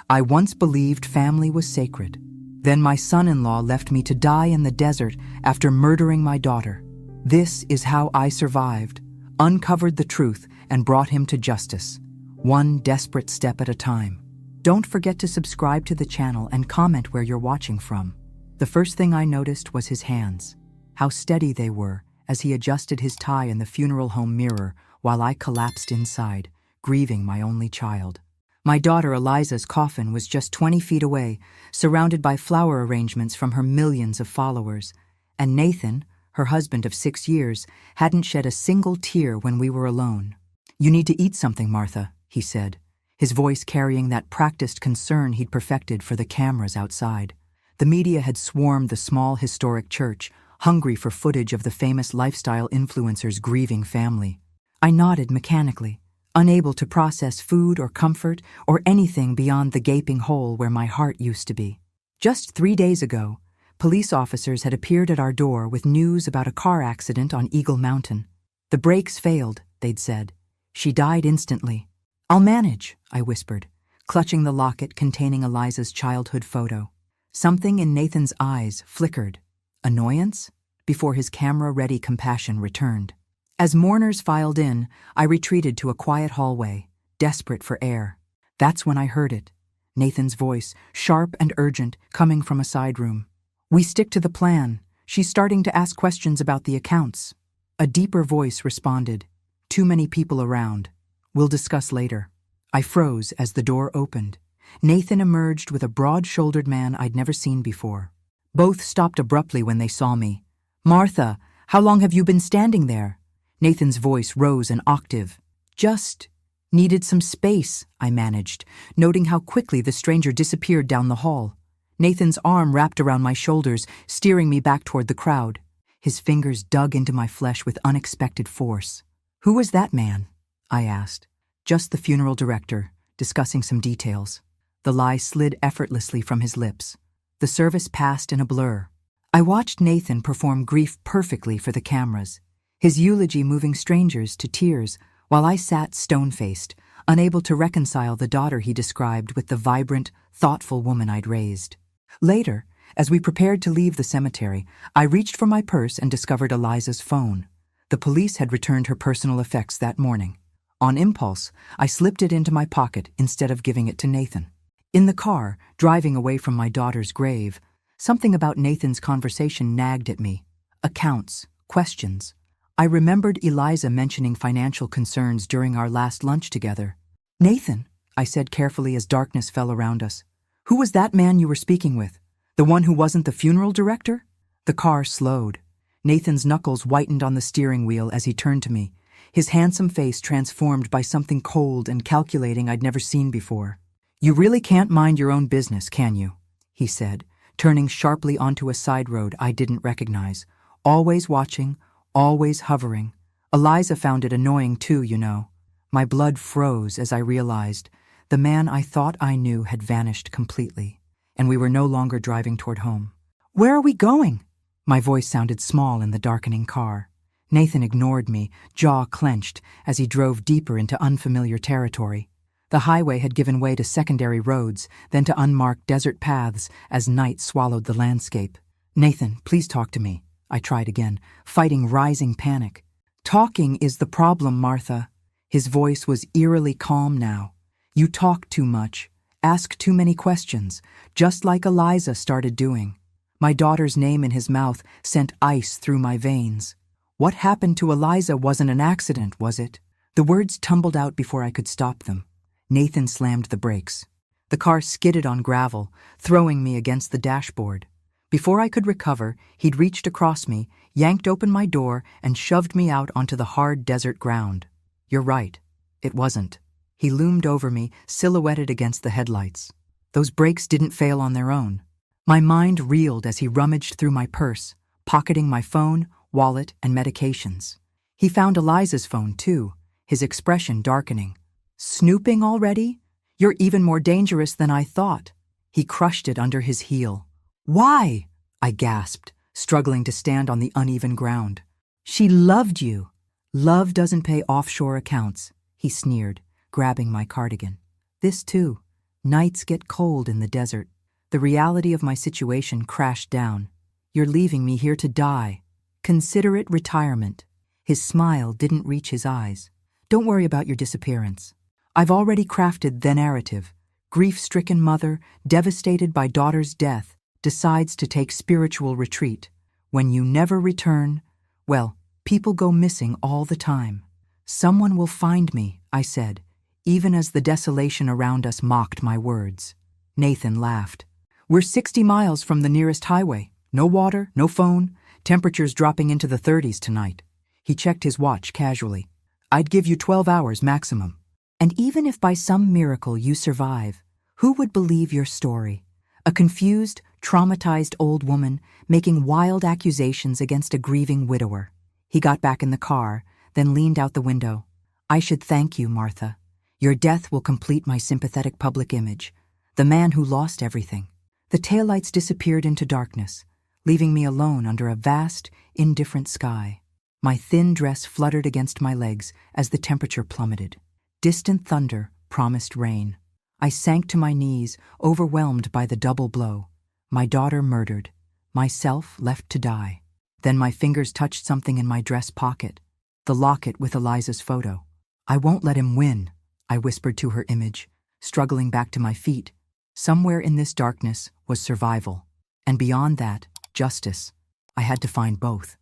I once believed family was sacred. Then my son-in-law left me to die in the desert after murdering my daughter. This is how I survived, uncovered the truth, and brought him to justice, one desperate step at a time. Don't forget to subscribe to the channel and comment where you're watching from. The first thing I noticed was his hands, how steady they were as he adjusted his tie in the funeral home mirror while I collapsed inside, grieving my only child. My daughter Eliza's coffin was just 20 feet away, surrounded by flower arrangements from her millions of followers. And Nathan, her husband of 6 years, hadn't shed a single tear when we were alone. You need to eat something, Martha, he said, his voice carrying that practiced concern he'd perfected for the cameras outside. The media had swarmed the small historic church, hungry for footage of the famous lifestyle influencer's grieving family. I nodded mechanically, unable to process food or comfort or anything beyond the gaping hole where my heart used to be. Just 3 days ago, police officers had appeared at our door with news about a car accident on Eagle Mountain. The brakes failed, they'd said. She died instantly. I'll manage, I whispered, clutching the locket containing Eliza's childhood photo. Something in Nathan's eyes flickered. Annoyance? Before his camera-ready compassion returned. As mourners filed in, I retreated to a quiet hallway, desperate for air. That's when I heard it. Nathan's voice, sharp and urgent, coming from a side room. We stick to the plan. She's starting to ask questions about the accounts. A deeper voice responded. Too many people around. We'll discuss later. I froze as the door opened. Nathan emerged with a broad-shouldered man I'd never seen before. Both stopped abruptly when they saw me. "Martha, how long have you been standing there?" Nathan's voice rose an octave. "Just needed some space," I managed, noting how quickly the stranger disappeared down the hall. Nathan's arm wrapped around my shoulders, steering me back toward the crowd. His fingers dug into my flesh with unexpected force. "Who was that man?" I asked. "Just the funeral director, discussing some details." The lie slid effortlessly from his lips. The service passed in a blur. I watched Nathan perform grief perfectly for the cameras, his eulogy moving strangers to tears, while I sat stone-faced, unable to reconcile the daughter he described with the vibrant, thoughtful woman I'd raised. Later, as we prepared to leave the cemetery, I reached for my purse and discovered Eliza's phone. The police had returned her personal effects that morning. On impulse, I slipped it into my pocket instead of giving it to Nathan. In the car, driving away from my daughter's grave, something about Nathan's conversation nagged at me. Accounts, questions. I remembered Eliza mentioning financial concerns during our last lunch together. "Nathan," I said carefully as darkness fell around us, "who was that man you were speaking with? The one who wasn't the funeral director?" The car slowed. Nathan's knuckles whitened on the steering wheel as he turned to me, his handsome face transformed by something cold and calculating I'd never seen before. "You really can't mind your own business, can you?" he said, turning sharply onto a side road I didn't recognize. "Always watching, always hovering. Eliza found it annoying too, you know." My blood froze as I realized the man I thought I knew had vanished completely, and we were no longer driving toward home. "Where are we going?" My voice sounded small in the darkening car. Nathan ignored me, jaw clenched, as he drove deeper into unfamiliar territory. The highway had given way to secondary roads, then to unmarked desert paths as night swallowed the landscape. "Nathan, please talk to me," I tried again, fighting rising panic. "Talking is the problem, Martha." His voice was eerily calm now. "You talk too much, ask too many questions, just like Eliza started doing." My daughter's name in his mouth sent ice through my veins. "What happened to Eliza wasn't an accident, was it?" The words tumbled out before I could stop them. Nathan slammed the brakes. The car skidded on gravel, throwing me against the dashboard. Before I could recover, he'd reached across me, yanked open my door, and shoved me out onto the hard desert ground. "You're right. It wasn't." He loomed over me, silhouetted against the headlights. Those brakes didn't fail on their own. My mind reeled as he rummaged through my purse, pocketing my phone, wallet, and medications. He found Eliza's phone, too, his expression darkening. "Snooping already? You're even more dangerous than I thought." He crushed it under his heel. "Why?" I gasped, struggling to stand on the uneven ground. "She loved you." "Love doesn't pay offshore accounts," he sneered, grabbing my cardigan. "This too. Nights get cold in the desert." The reality of my situation crashed down. "You're leaving me here to die. Consider it retirement." His smile didn't reach his eyes. "Don't worry about your disappearance. I've already crafted the narrative. Grief-stricken mother, devastated by daughter's death, decides to take spiritual retreat. When you never return, well, people go missing all the time. Someone will find me," I said, even as the desolation around us mocked my words. Nathan laughed. "We're 60 miles from the nearest highway. No water, no phone, temperatures dropping into the 30s tonight." He checked his watch casually. "I'd give you 12 hours maximum. And even if by some miracle you survive, who would believe your story? A confused, traumatized old woman making wild accusations against a grieving widower." He got back in the car, then leaned out the window. "I should thank you, Martha. Your death will complete my sympathetic public image, the man who lost everything." The taillights disappeared into darkness, leaving me alone under a vast, indifferent sky. My thin dress fluttered against my legs as the temperature plummeted. Distant thunder promised rain. I sank to my knees, overwhelmed by the double blow. My daughter murdered, myself left to die. Then my fingers touched something in my dress pocket, the locket with Eliza's photo. "I won't let him win," I whispered to her image, struggling back to my feet. Somewhere in this darkness was survival, and beyond that, justice. I had to find both.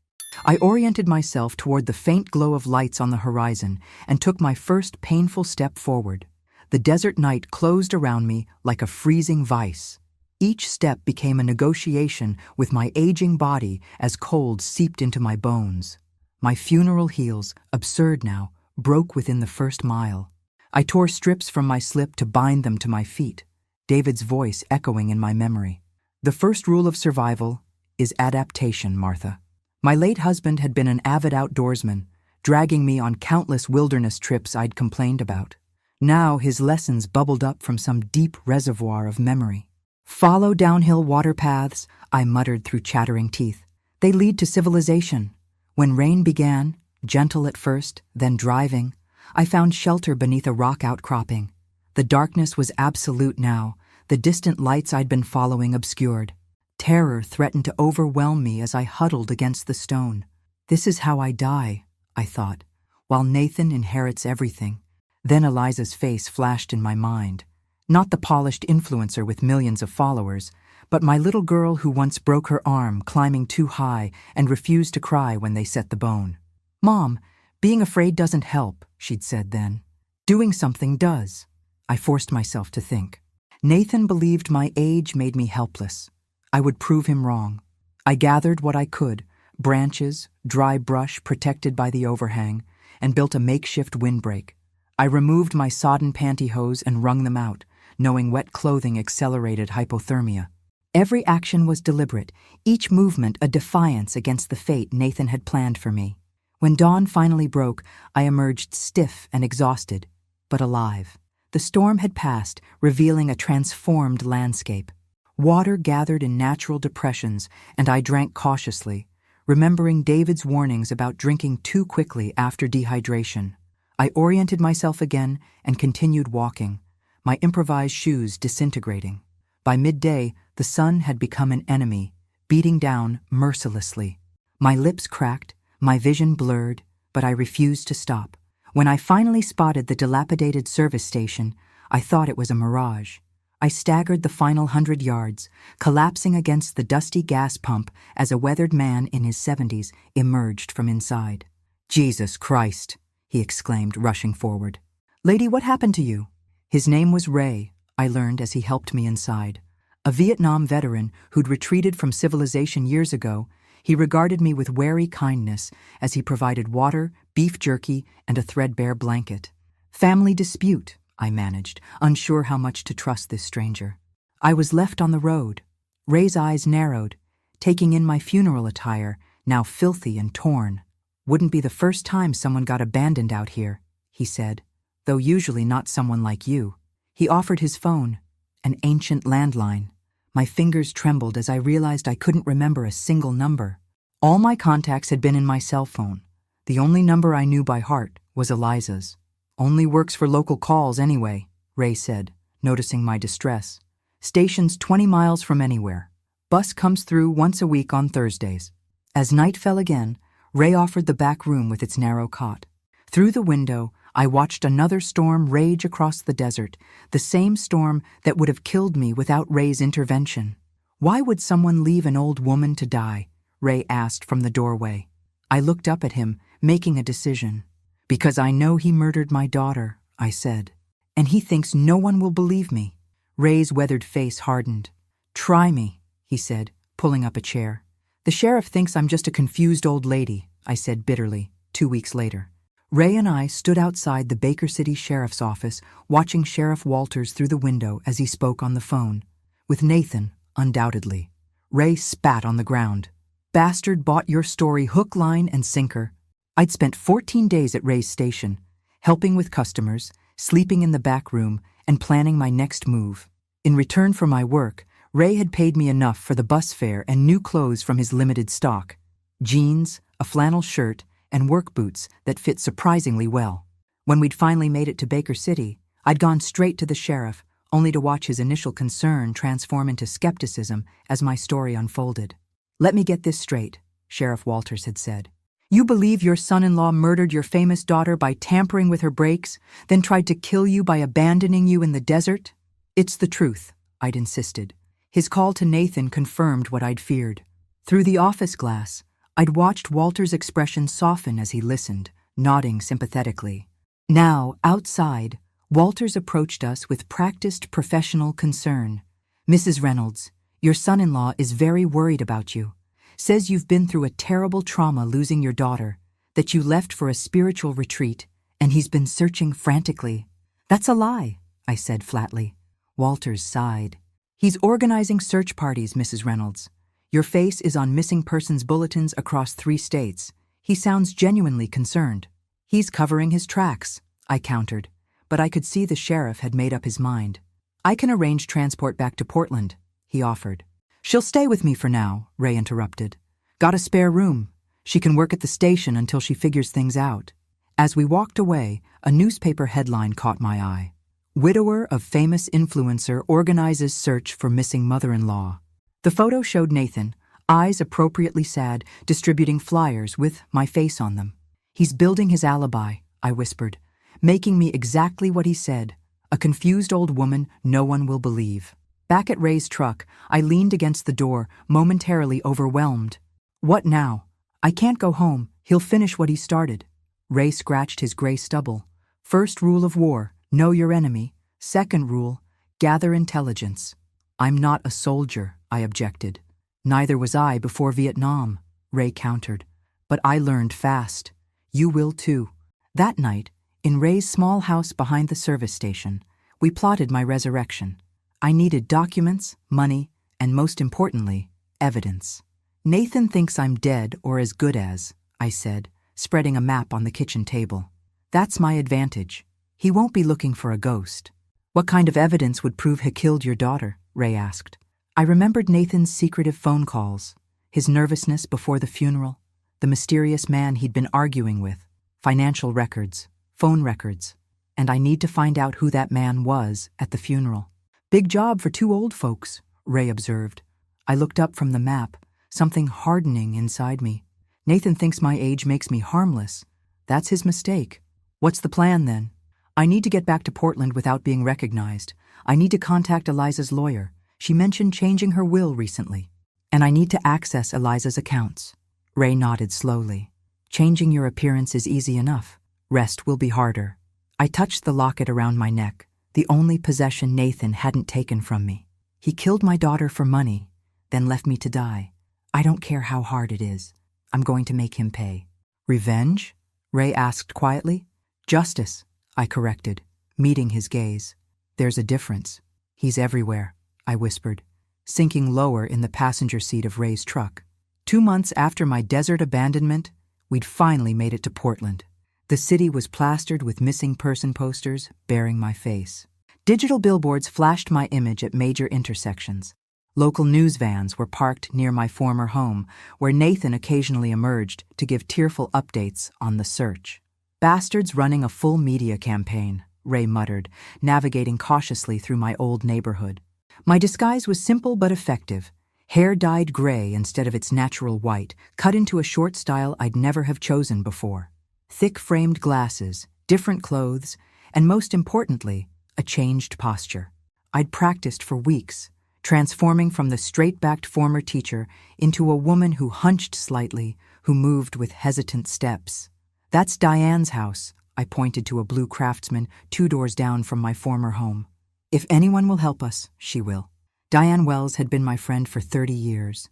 I oriented myself toward the faint glow of lights on the horizon and took my first painful step forward. The desert night closed around me like a freezing vice. Each step became a negotiation with my aging body as cold seeped into my bones. My funeral heels, absurd now, broke within the first mile. I tore strips from my slip to bind them to my feet, David's voice echoing in my memory. The first rule of survival is adaptation, Martha. My late husband had been an avid outdoorsman, dragging me on countless wilderness trips I'd complained about. Now his lessons bubbled up from some deep reservoir of memory. Follow downhill water paths, I muttered through chattering teeth. They lead to civilization. When rain began, gentle at first, then driving, I found shelter beneath a rock outcropping. The darkness was absolute now, the distant lights I'd been following obscured. Terror threatened to overwhelm me as I huddled against the stone. This is how I die, I thought, while Nathan inherits everything. Then Eliza's face flashed in my mind. Not the polished influencer with millions of followers, but my little girl who once broke her arm climbing too high and refused to cry when they set the bone. "Mom, being afraid doesn't help," she'd said then. "Doing something does." I forced myself to think. Nathan believed my age made me helpless. I would prove him wrong. I gathered what I could, branches, dry brush protected by the overhang, and built a makeshift windbreak. I removed my sodden pantyhose and wrung them out, knowing wet clothing accelerated hypothermia. Every action was deliberate, each movement a defiance against the fate Nathan had planned for me. When dawn finally broke, I emerged stiff and exhausted, but alive. The storm had passed, revealing a transformed landscape. Water gathered in natural depressions, and I drank cautiously, remembering David's warnings about drinking too quickly after dehydration. I oriented myself again and continued walking, my improvised shoes disintegrating. By midday, the sun had become an enemy, beating down mercilessly. My lips cracked, my vision blurred, but I refused to stop. When I finally spotted the dilapidated service station, I thought it was a mirage. I staggered the final 100 yards, collapsing against the dusty gas pump as a weathered man in his 70s emerged from inside. "Jesus Christ!" he exclaimed, rushing forward. "Lady, what happened to you?" His name was Ray, I learned as he helped me inside. A Vietnam veteran who'd retreated from civilization years ago, he regarded me with wary kindness as he provided water, beef jerky, and a threadbare blanket. "Family dispute," I managed, unsure how much to trust this stranger. I was left on the road. Ray's eyes narrowed, taking in my funeral attire, now filthy and torn. "Wouldn't be the first time someone got abandoned out here," he said, "though usually not someone like you." He offered his phone, an ancient landline. My fingers trembled as I realized I couldn't remember a single number. All my contacts had been in my cell phone. The only number I knew by heart was Eliza's. "Only works for local calls anyway," Ray said, noticing my distress. "Station's 20 miles from anywhere. Bus comes through once a week on Thursdays." As night fell again, Ray offered the back room with its narrow cot. Through the window, I watched another storm rage across the desert, the same storm that would have killed me without Ray's intervention. "Why would someone leave an old woman to die?" Ray asked from the doorway. I looked up at him, making a decision. "Because I know he murdered my daughter," I said. "And he thinks no one will believe me." Ray's weathered face hardened. "Try me," he said, pulling up a chair. "The sheriff thinks I'm just a confused old lady," I said bitterly, 2 weeks later. Ray and I stood outside the Baker City Sheriff's office, watching Sheriff Walters through the window as he spoke on the phone. With Nathan, undoubtedly. Ray spat on the ground. "Bastard bought your story hook, line, and sinker." I'd spent 14 days at Ray's station, helping with customers, sleeping in the back room, and planning my next move. In return for my work, Ray had paid me enough for the bus fare and new clothes from his limited stock. Jeans, a flannel shirt, and work boots that fit surprisingly well. When we'd finally made it to Baker City, I'd gone straight to the sheriff, only to watch his initial concern transform into skepticism as my story unfolded. "Let me get this straight," Sheriff Walters had said. "You believe your son-in-law murdered your famous daughter by tampering with her brakes, then tried to kill you by abandoning you in the desert?" "It's the truth," I'd insisted. His call to Nathan confirmed what I'd feared. Through the office glass, I'd watched Walter's expression soften as he listened, nodding sympathetically. Now, outside, Walters approached us with practiced professional concern. "Mrs. Reynolds, your son-in-law is very worried about you. Says you've been through a terrible trauma losing your daughter, that you left for a spiritual retreat, and he's been searching frantically." "That's a lie," I said flatly. Walters sighed. "He's organizing search parties, Mrs. Reynolds. Your face is on missing persons bulletins across 3 states. He sounds genuinely concerned." "He's covering his tracks," I countered, but I could see the sheriff had made up his mind. "I can arrange transport back to Portland," he offered. "She'll stay with me for now," Ray interrupted. "Got a spare room. She can work at the station until she figures things out." As we walked away, a newspaper headline caught my eye. "Widower of famous influencer organizes search for missing mother-in-law." The photo showed Nathan, eyes appropriately sad, distributing flyers with my face on them. "He's building his alibi," I whispered, "making me exactly what he said. A confused old woman no one will believe." Back at Ray's truck, I leaned against the door, momentarily overwhelmed. "What now? I can't go home. He'll finish what he started." Ray scratched his gray stubble. "First rule of war, know your enemy. Second rule, gather intelligence." "I'm not a soldier," I objected. "Neither was I before Vietnam," Ray countered. "But I learned fast. You will too." That night, in Ray's small house behind the service station, we plotted my resurrection. I needed documents, money, and most importantly, evidence. "Nathan thinks I'm dead or as good as," I said, spreading a map on the kitchen table. "That's my advantage. He won't be looking for a ghost." "What kind of evidence would prove he killed your daughter?" Ray asked. I remembered Nathan's secretive phone calls, his nervousness before the funeral, the mysterious man he'd been arguing with, financial records, phone records, and I need to find out who that man was at the funeral. "Big job for 2 old folks," Ray observed. I looked up from the map, something hardening inside me. "Nathan thinks my age makes me harmless. That's his mistake. What's the plan then?" "I need to get back to Portland without being recognized. I need to contact Eliza's lawyer. She mentioned changing her will recently. And I need to access Eliza's accounts." Ray nodded slowly. "Changing your appearance is easy enough. Rest will be harder." I touched the locket around my neck, the only possession Nathan hadn't taken from me. "He killed my daughter for money, then left me to die. I don't care how hard it is. I'm going to make him pay." "Revenge?" Ray asked quietly. "Justice," I corrected, meeting his gaze. "There's a difference. He's everywhere," I whispered, sinking lower in the passenger seat of Ray's truck. 2 months after my desert abandonment, we'd finally made it to Portland. The city was plastered with missing person posters bearing my face. Digital billboards flashed my image at major intersections. Local news vans were parked near my former home, where Nathan occasionally emerged to give tearful updates on the search. "Bastards running a full media campaign," Ray muttered, navigating cautiously through my old neighborhood. My disguise was simple but effective. Hair dyed gray instead of its natural white, cut into a short style I'd never have chosen before. Thick framed glasses, different clothes, and most importantly, a changed posture. I'd practiced for weeks, transforming from the straight-backed former teacher into a woman who hunched slightly, who moved with hesitant steps. "That's Diane's house," I pointed to a blue Craftsman 2 doors down from my former home. "If anyone will help us, she will." Diane Wells had been my friend for 30 years.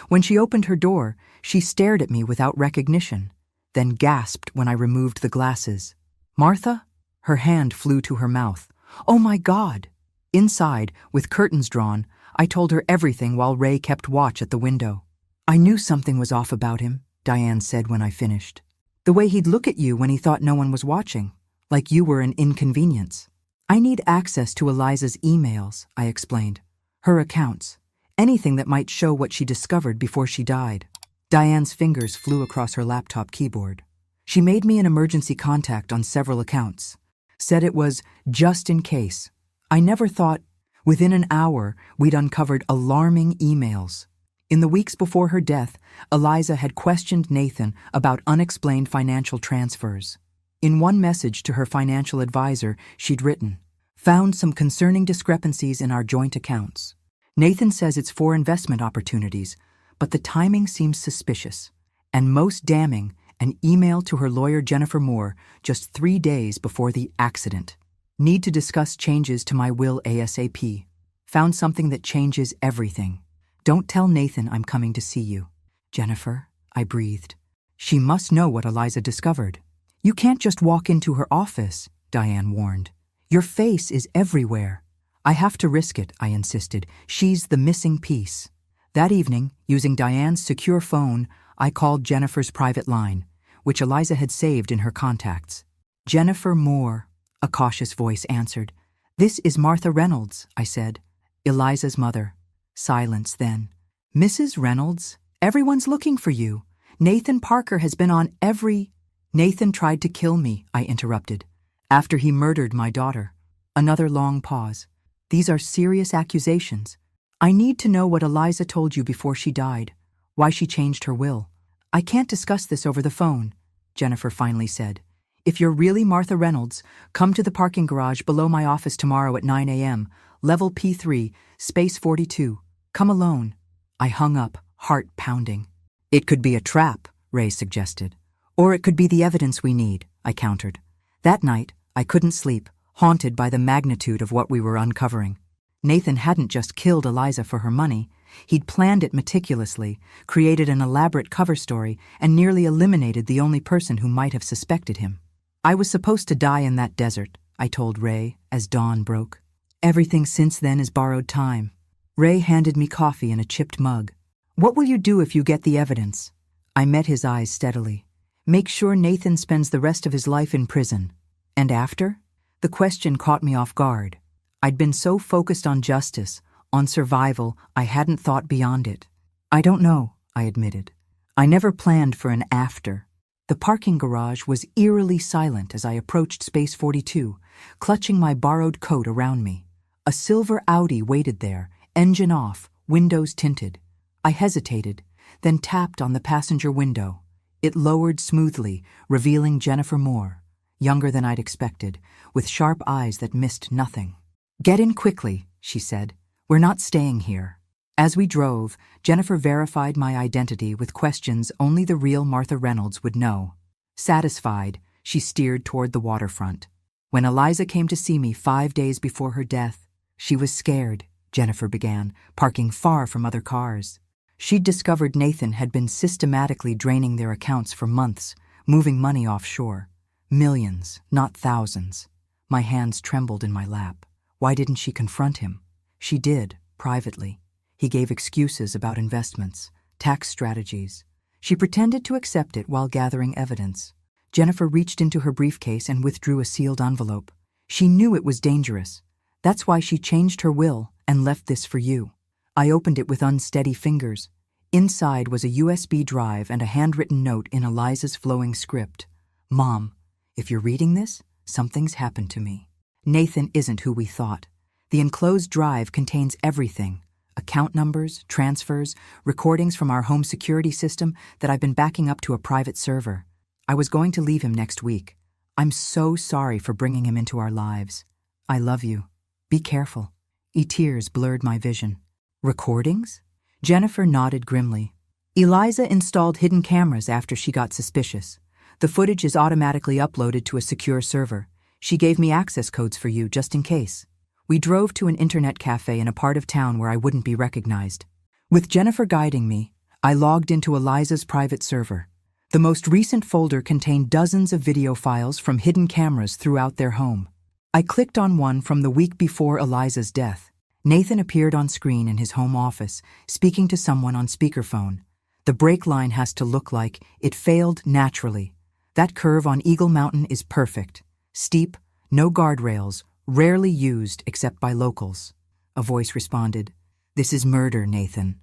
When she opened her door, she stared at me without recognition, then gasped when I removed the glasses. "Martha?" Her hand flew to her mouth. "Oh my God!" Inside, with curtains drawn, I told her everything while Ray kept watch at the window. "I knew something was off about him," Diane said when I finished. "The way he'd look at you when he thought no one was watching, like you were an inconvenience." "I need access to Eliza's emails," I explained. "Her accounts. Anything that might show what she discovered before she died." Diane's fingers flew across her laptop keyboard. She made me an emergency contact on several accounts. Said it was just in case. I never thought. Within an hour, we'd uncovered alarming emails. In the weeks before her death, Eliza had questioned Nathan about unexplained financial transfers. In one message to her financial advisor, she'd written, "Found some concerning discrepancies in our joint accounts. Nathan says it's for investment opportunities, but the timing seems suspicious. And most damning, an email to her lawyer Jennifer Moore just 3 days before the accident." Need to discuss changes to my will ASAP. Found something that changes everything. Don't tell Nathan I'm coming to see you. Jennifer, I breathed. She must know what Eliza discovered. You can't just walk into her office, Diane warned. Your face is everywhere. I have to risk it, I insisted. She's the missing piece. That evening, using Diane's secure phone, I called Jennifer's private line, which Eliza had saved in her contacts. Jennifer Moore, a cautious voice answered. This is Martha Reynolds, I said. Eliza's mother. Silence then. Mrs. Reynolds, everyone's looking for you. Nathan Parker has been on every... Nathan tried to kill me, I interrupted, after he murdered my daughter. Another long pause. These are serious accusations. I need to know what Eliza told you before she died, why she changed her will. I can't discuss this over the phone, Jennifer finally said. If you're really Martha Reynolds, come to the parking garage below my office tomorrow at 9 a.m., level P3, space 42. Come alone. I hung up, heart pounding. It could be a trap, Ray suggested. Or it could be the evidence we need, I countered. That night, I couldn't sleep, haunted by the magnitude of what we were uncovering. Nathan hadn't just killed Eliza for her money. He'd planned it meticulously, created an elaborate cover story, and nearly eliminated the only person who might have suspected him. I was supposed to die in that desert, I told Ray, as dawn broke. Everything since then is borrowed time. Ray handed me coffee in a chipped mug. What will you do if you get the evidence? I met his eyes steadily. Make sure Nathan spends the rest of his life in prison. And after? The question caught me off guard. I'd been so focused on justice, on survival, I hadn't thought beyond it. I don't know, I admitted. I never planned for an after. The parking garage was eerily silent as I approached Space 42, clutching my borrowed coat around me. A silver Audi waited there, engine off, windows tinted. I hesitated, then tapped on the passenger window. It lowered smoothly, revealing Jennifer Moore, younger than I'd expected, with sharp eyes that missed nothing. Get in quickly, she said. We're not staying here. As we drove, Jennifer verified my identity with questions only the real Martha Reynolds would know. Satisfied, she steered toward the waterfront. When Eliza came to see me 5 days before her death, she was scared, Jennifer began, parking far from other cars. She'd discovered Nathan had been systematically draining their accounts for months, moving money offshore. Millions, not thousands. My hands trembled in my lap. Why didn't she confront him? She did, privately. He gave excuses about investments, tax strategies. She pretended to accept it while gathering evidence. Jennifer reached into her briefcase and withdrew a sealed envelope. She knew it was dangerous. That's why she changed her will and left this for you. I opened it with unsteady fingers. Inside was a USB drive and a handwritten note in Eliza's flowing script. Mom, if you're reading this, something's happened to me. Nathan isn't who we thought. The enclosed drive contains everything. Account numbers, transfers, recordings from our home security system that I've been backing up to a private server. I was going to leave him next week. I'm so sorry for bringing him into our lives. I love you. Be careful. Tears blurred my vision. Recordings? Jennifer nodded grimly. Eliza installed hidden cameras after she got suspicious. The footage is automatically uploaded to a secure server. She gave me access codes for you just in case. We drove to an internet cafe in a part of town where I wouldn't be recognized. With Jennifer guiding me, I logged into Eliza's private server. The most recent folder contained dozens of video files from hidden cameras throughout their home. I clicked on one from the week before Eliza's death. Nathan appeared on screen in his home office, speaking to someone on speakerphone. The brake line has to look like it failed naturally. That curve on Eagle Mountain is perfect. Steep, no guardrails, rarely used except by locals. A voice responded, This is murder, Nathan.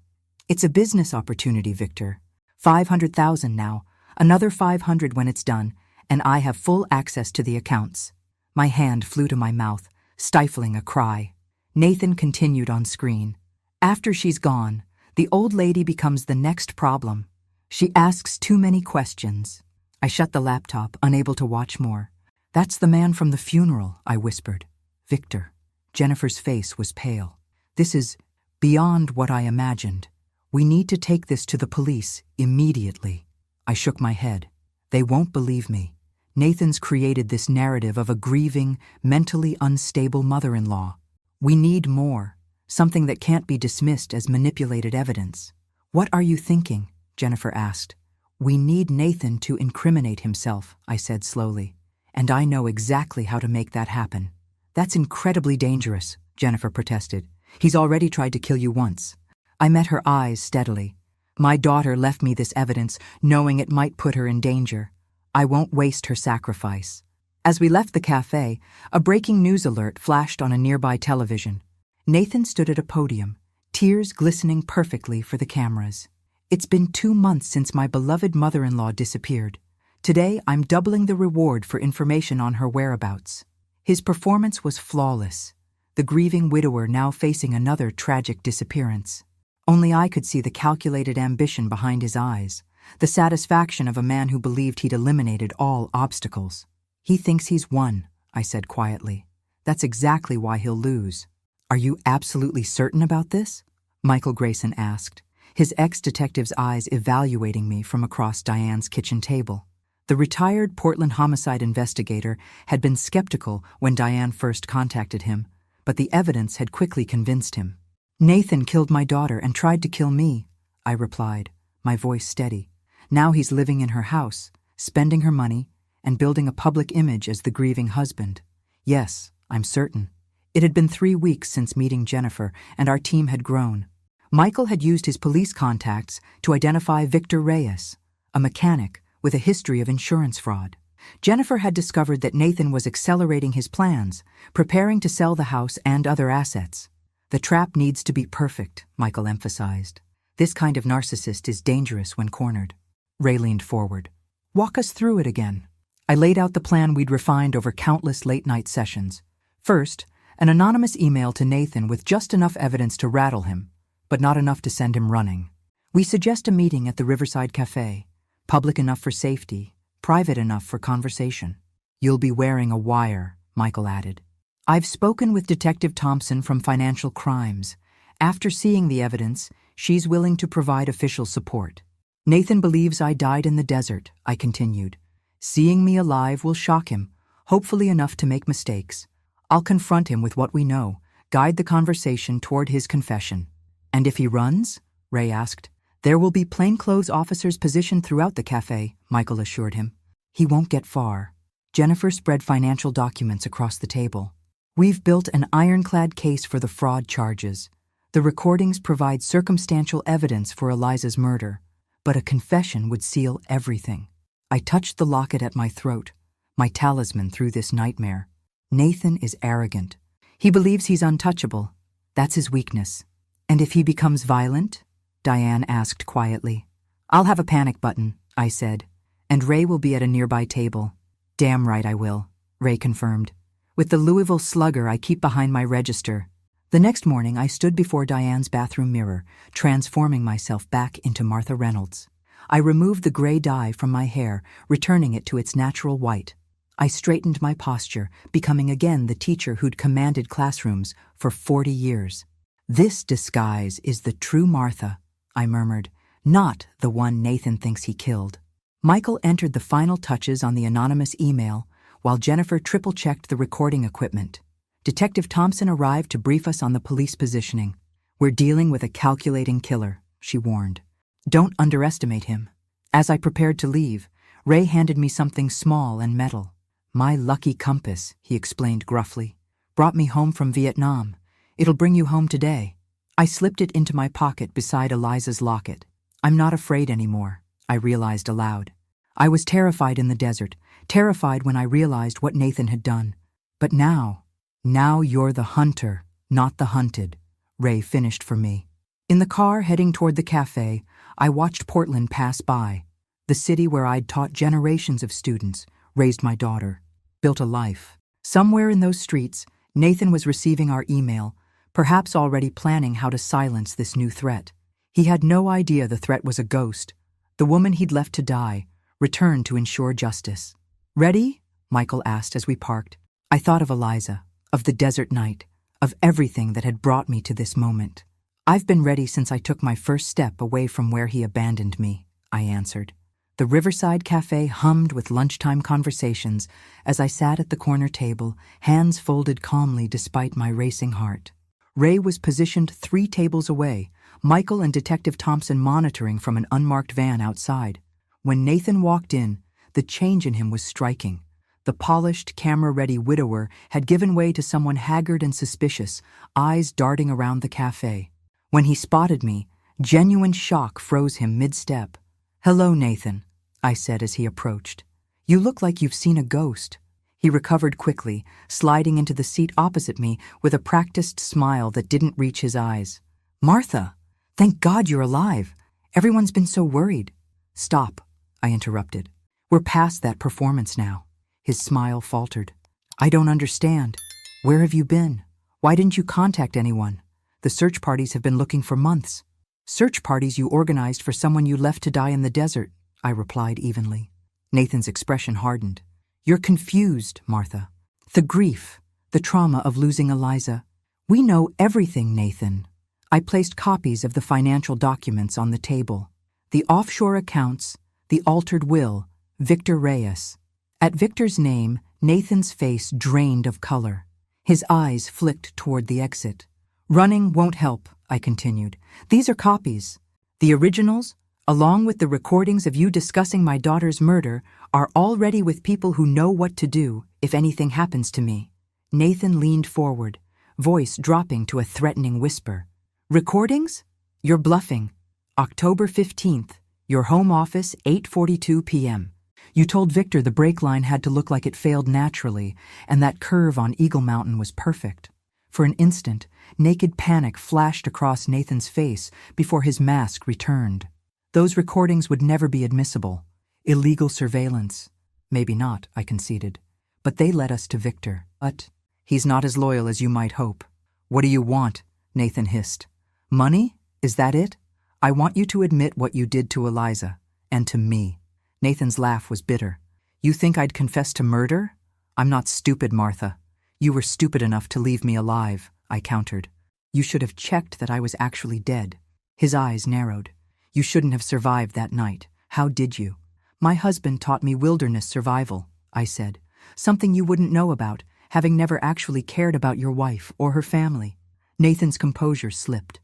It's a business opportunity, Victor. 500,000 now, another 500 when it's done, and I have full access to the accounts. My hand flew to my mouth, stifling a cry. Nathan continued on screen. After she's gone, the old lady becomes the next problem. She asks too many questions. I shut the laptop, unable to watch more. That's the man from the funeral, I whispered. Victor. Jennifer's face was pale. This is beyond what I imagined. We need to take this to the police immediately. I shook my head. They won't believe me. Nathan's created this narrative of a grieving, mentally unstable mother-in-law. We need more, something that can't be dismissed as manipulated evidence. What are you thinking? Jennifer asked. We need Nathan to incriminate himself, I said slowly. And I know exactly how to make that happen. That's incredibly dangerous, Jennifer protested. He's already tried to kill you once. I met her eyes steadily. My daughter left me this evidence, knowing it might put her in danger. I won't waste her sacrifice. As we left the cafe, a breaking news alert flashed on a nearby television. Nathan stood at a podium, tears glistening perfectly for the cameras. It's been 2 months since my beloved mother-in-law disappeared. Today, I'm doubling the reward for information on her whereabouts. His performance was flawless, the grieving widower now facing another tragic disappearance. Only I could see the calculated ambition behind his eyes, the satisfaction of a man who believed he'd eliminated all obstacles. He thinks he's won, I said quietly. That's exactly why he'll lose. Are you absolutely certain about this? Michael Grayson asked, his ex-detective's eyes evaluating me from across Diane's kitchen table. The retired Portland homicide investigator had been skeptical when Diane first contacted him, but the evidence had quickly convinced him. Nathan killed my daughter and tried to kill me, I replied, my voice steady. Now he's living in her house, spending her money, and building a public image as the grieving husband. Yes, I'm certain. It had been 3 weeks since meeting Jennifer, and our team had grown. Michael had used his police contacts to identify Victor Reyes, a mechanic with a history of insurance fraud. Jennifer had discovered that Nathan was accelerating his plans, preparing to sell the house and other assets. The trap needs to be perfect, Michael emphasized. This kind of narcissist is dangerous when cornered. Ray leaned forward. Walk us through it again. I laid out the plan we'd refined over countless late-night sessions. First, an anonymous email to Nathan with just enough evidence to rattle him, but not enough to send him running. We suggest a meeting at the Riverside Cafe, public enough for safety, private enough for conversation. You'll be wearing a wire, Michael added. I've spoken with Detective Thompson from Financial Crimes. After seeing the evidence, she's willing to provide official support. Nathan believes I died in the desert, I continued. Seeing me alive will shock him, hopefully enough to make mistakes. I'll confront him with what we know, guide the conversation toward his confession. And if he runs? Ray asked. There will be plainclothes officers positioned throughout the cafe, Michael assured him. He won't get far. Jennifer spread financial documents across the table. We've built an ironclad case for the fraud charges. The recordings provide circumstantial evidence for Eliza's murder, but a confession would seal everything. I touched the locket at my throat, my talisman through this nightmare. Nathan is arrogant. He believes he's untouchable. That's his weakness. And if he becomes violent? Diane asked quietly. I'll have a panic button, I said, and Ray will be at a nearby table. Damn right I will, Ray confirmed. With the Louisville Slugger I keep behind my register. The next morning I stood before Diane's bathroom mirror, transforming myself back into Martha Reynolds. I removed the gray dye from my hair, returning it to its natural white. I straightened my posture, becoming again the teacher who'd commanded classrooms for 40 years. This disguise is the true Martha, I murmured, not the one Nathan thinks he killed. Michael entered the final touches on the anonymous email, while Jennifer triple-checked the recording equipment. Detective Thompson arrived to brief us on the police positioning. We're dealing with a calculating killer, she warned. Don't underestimate him. As I prepared to leave, Ray handed me something small and metal. My lucky compass, he explained gruffly. Brought me home from Vietnam. It'll bring you home today. I slipped it into my pocket beside Eliza's locket. I'm not afraid anymore, I realized aloud. I was terrified in the desert, terrified when I realized what Nathan had done. But now you're the hunter, not the hunted, Ray finished for me. In the car heading toward the cafe, I watched Portland pass by, the city where I'd taught generations of students, raised my daughter, built a life. Somewhere in those streets, Nathan was receiving our email, perhaps already planning how to silence this new threat. He had no idea the threat was a ghost, the woman he'd left to die, returned to ensure justice. Ready? Michael asked as we parked. I thought of Eliza, of the desert night, of everything that had brought me to this moment. I've been ready since I took my first step away from where he abandoned me, I answered. The Riverside Cafe hummed with lunchtime conversations as I sat at the corner table, hands folded calmly despite my racing heart. Ray was positioned 3 tables away, Michael and Detective Thompson monitoring from an unmarked van outside. When Nathan walked in, the change in him was striking. The polished, camera-ready widower had given way to someone haggard and suspicious, eyes darting around the cafe. When he spotted me, genuine shock froze him mid-step. "Hello, Nathan," I said as he approached. "You look like you've seen a ghost." He recovered quickly, sliding into the seat opposite me with a practiced smile that didn't reach his eyes. "Martha, thank God you're alive. Everyone's been so worried." "Stop," I interrupted. "We're past that performance now." His smile faltered. "I don't understand. Where have you been? Why didn't you contact anyone? The search parties have been looking for months." "Search parties you organized for someone you left to die in the desert," I replied evenly. Nathan's expression hardened. "You're confused, Martha. The grief, the trauma of losing Eliza. We know everything, Nathan." I placed copies of the financial documents on the table. The offshore accounts, the altered will, Victor Reyes. At Victor's name, Nathan's face drained of color. His eyes flicked toward the exit. "Running won't help," I continued. "These are copies. The originals, along with the recordings of you discussing my daughter's murder, are already with people who know what to do if anything happens to me." Nathan leaned forward, voice dropping to a threatening whisper. "Recordings? You're bluffing. October 15th, your home office, 8:42 p.m. You told Victor the brake line had to look like it failed naturally, and that curve on Eagle Mountain was perfect." For an instant, naked panic flashed across Nathan's face before his mask returned. "Those recordings would never be admissible. Illegal surveillance." "Maybe not," I conceded. "But they led us to Victor. But he's not as loyal as you might hope." "What do you want?" Nathan hissed. "Money? Is that it? I want you to admit what you did to Eliza, and to me." Nathan's laugh was bitter. "You think I'd confess to murder? I'm not stupid, Martha. You were stupid enough to leave me alive," I countered. "You should have checked that I was actually dead." His eyes narrowed. "You shouldn't have survived that night. How did you?" "My husband taught me wilderness survival," I said. "Something you wouldn't know about, having never actually cared about your wife or her family." Nathan's composure slipped.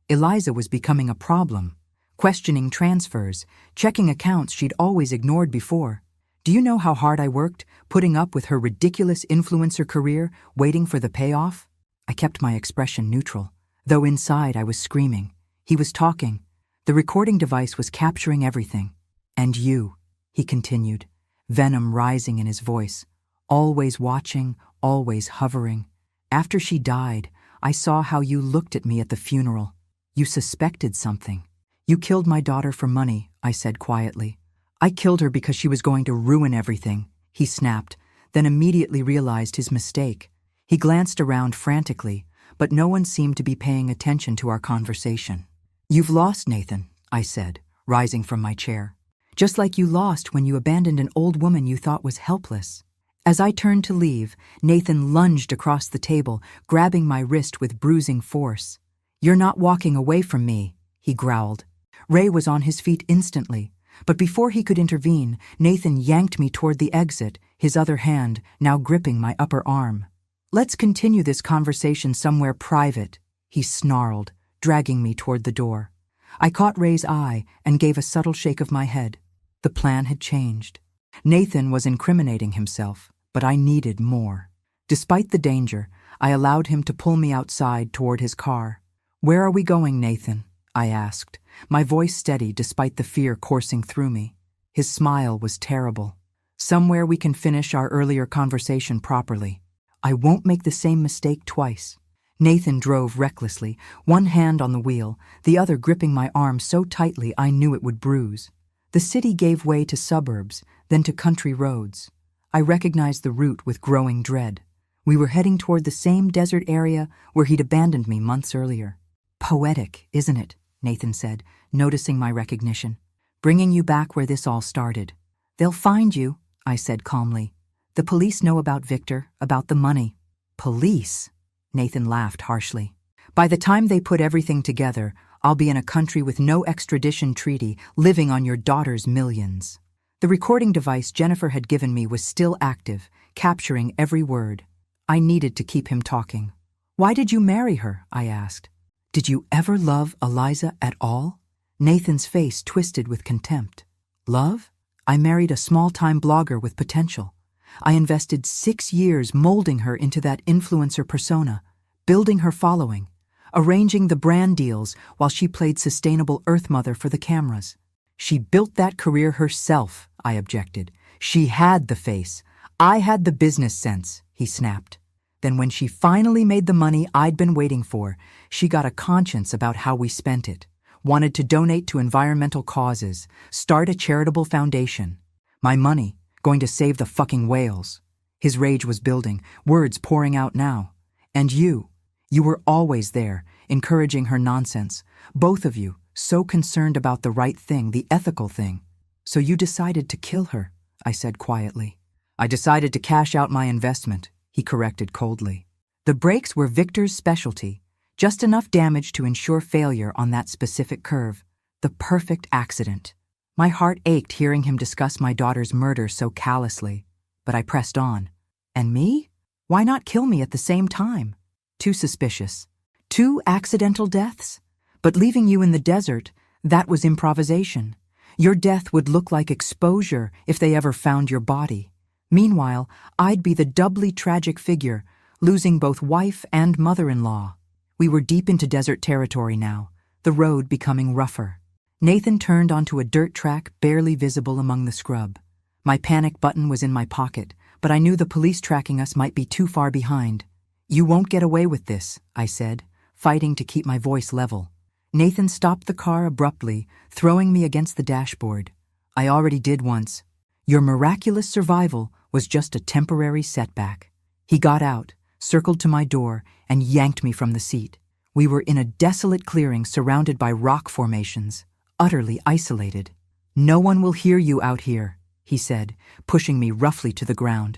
Eliza was becoming a problem. Questioning transfers, checking accounts she'd always ignored before. "Do you know how hard I worked, putting up with her ridiculous influencer career, waiting for the payoff?" I kept my expression neutral, though inside I was screaming. He was talking. The recording device was capturing everything. "And you," he continued, venom rising in his voice, "always watching, always hovering. After she died, I saw how you looked at me at the funeral. You suspected something. You killed my daughter for money," I said quietly. "I killed her because she was going to ruin everything," he snapped, then immediately realized his mistake. He glanced around frantically, but no one seemed to be paying attention to our conversation. "You've lost, Nathan," I said, rising from my chair. "Just like you lost when you abandoned an old woman you thought was helpless." As I turned to leave, Nathan lunged across the table, grabbing my wrist with bruising force. "You're not walking away from me," he growled. Ray was on his feet instantly, but before he could intervene, Nathan yanked me toward the exit, his other hand now gripping my upper arm. "Let's continue this conversation somewhere private," he snarled, dragging me toward the door. I caught Ray's eye and gave a subtle shake of my head. The plan had changed. Nathan was incriminating himself, but I needed more. Despite the danger, I allowed him to pull me outside toward his car. "Where are we going, Nathan?" I asked, my voice steady despite the fear coursing through me. His smile was terrible. "Somewhere we can finish our earlier conversation properly. I won't make the same mistake twice." Nathan drove recklessly, one hand on the wheel, the other gripping my arm so tightly I knew it would bruise. The city gave way to suburbs, then to country roads. I recognized the route with growing dread. We were heading toward the same desert area where he'd abandoned me months earlier. "Poetic, isn't it?" Nathan said, noticing my recognition. "Bringing you back where this all started." "They'll find you," I said calmly. "The police know about Victor, about the money." "Police?" Nathan laughed harshly. "By the time they put everything together, I'll be in a country with no extradition treaty, living on your daughter's millions." The recording device Jennifer had given me was still active, capturing every word. I needed to keep him talking. "Why did you marry her?" I asked. "Did you ever love Eliza at all?" Nathan's face twisted with contempt. "Love? I married a small-time blogger with potential. I invested 6 years molding her into that influencer persona, building her following, arranging the brand deals while she played sustainable Earth Mother for the cameras. She built that career herself," I objected. "She had the face. I had the business sense," he snapped. Then when she finally made the money I'd been waiting for, she got a conscience about how we spent it. Wanted to donate to environmental causes, start a charitable foundation. My money, going to save the fucking whales. His rage was building, words pouring out now. "And you were always there, encouraging her nonsense. Both of you, so concerned about the right thing, the ethical thing. So you decided to kill her," I said quietly. "I decided to cash out my investment," he corrected coldly. The brakes were Victor's specialty, just enough damage to ensure failure on that specific curve. The perfect accident. My heart ached hearing him discuss my daughter's murder so callously, but I pressed on. "And me? Why not kill me at the same time? Too suspicious. 2 accidental deaths? But leaving you in the desert, that was improvisation. Your death would look like exposure if they ever found your body. Meanwhile, I'd be the doubly tragic figure, losing both wife and mother-in-law." We were deep into desert territory now, the road becoming rougher. Nathan turned onto a dirt track barely visible among the scrub. My panic button was in my pocket, but I knew the police tracking us might be too far behind. "You won't get away with this," I said, fighting to keep my voice level. Nathan stopped the car abruptly, throwing me against the dashboard. "I already did once. Your miraculous survival was just a temporary setback." He got out, circled to my door, and yanked me from the seat. We were in a desolate clearing surrounded by rock formations, utterly isolated. "No one will hear you out here," he said, pushing me roughly to the ground.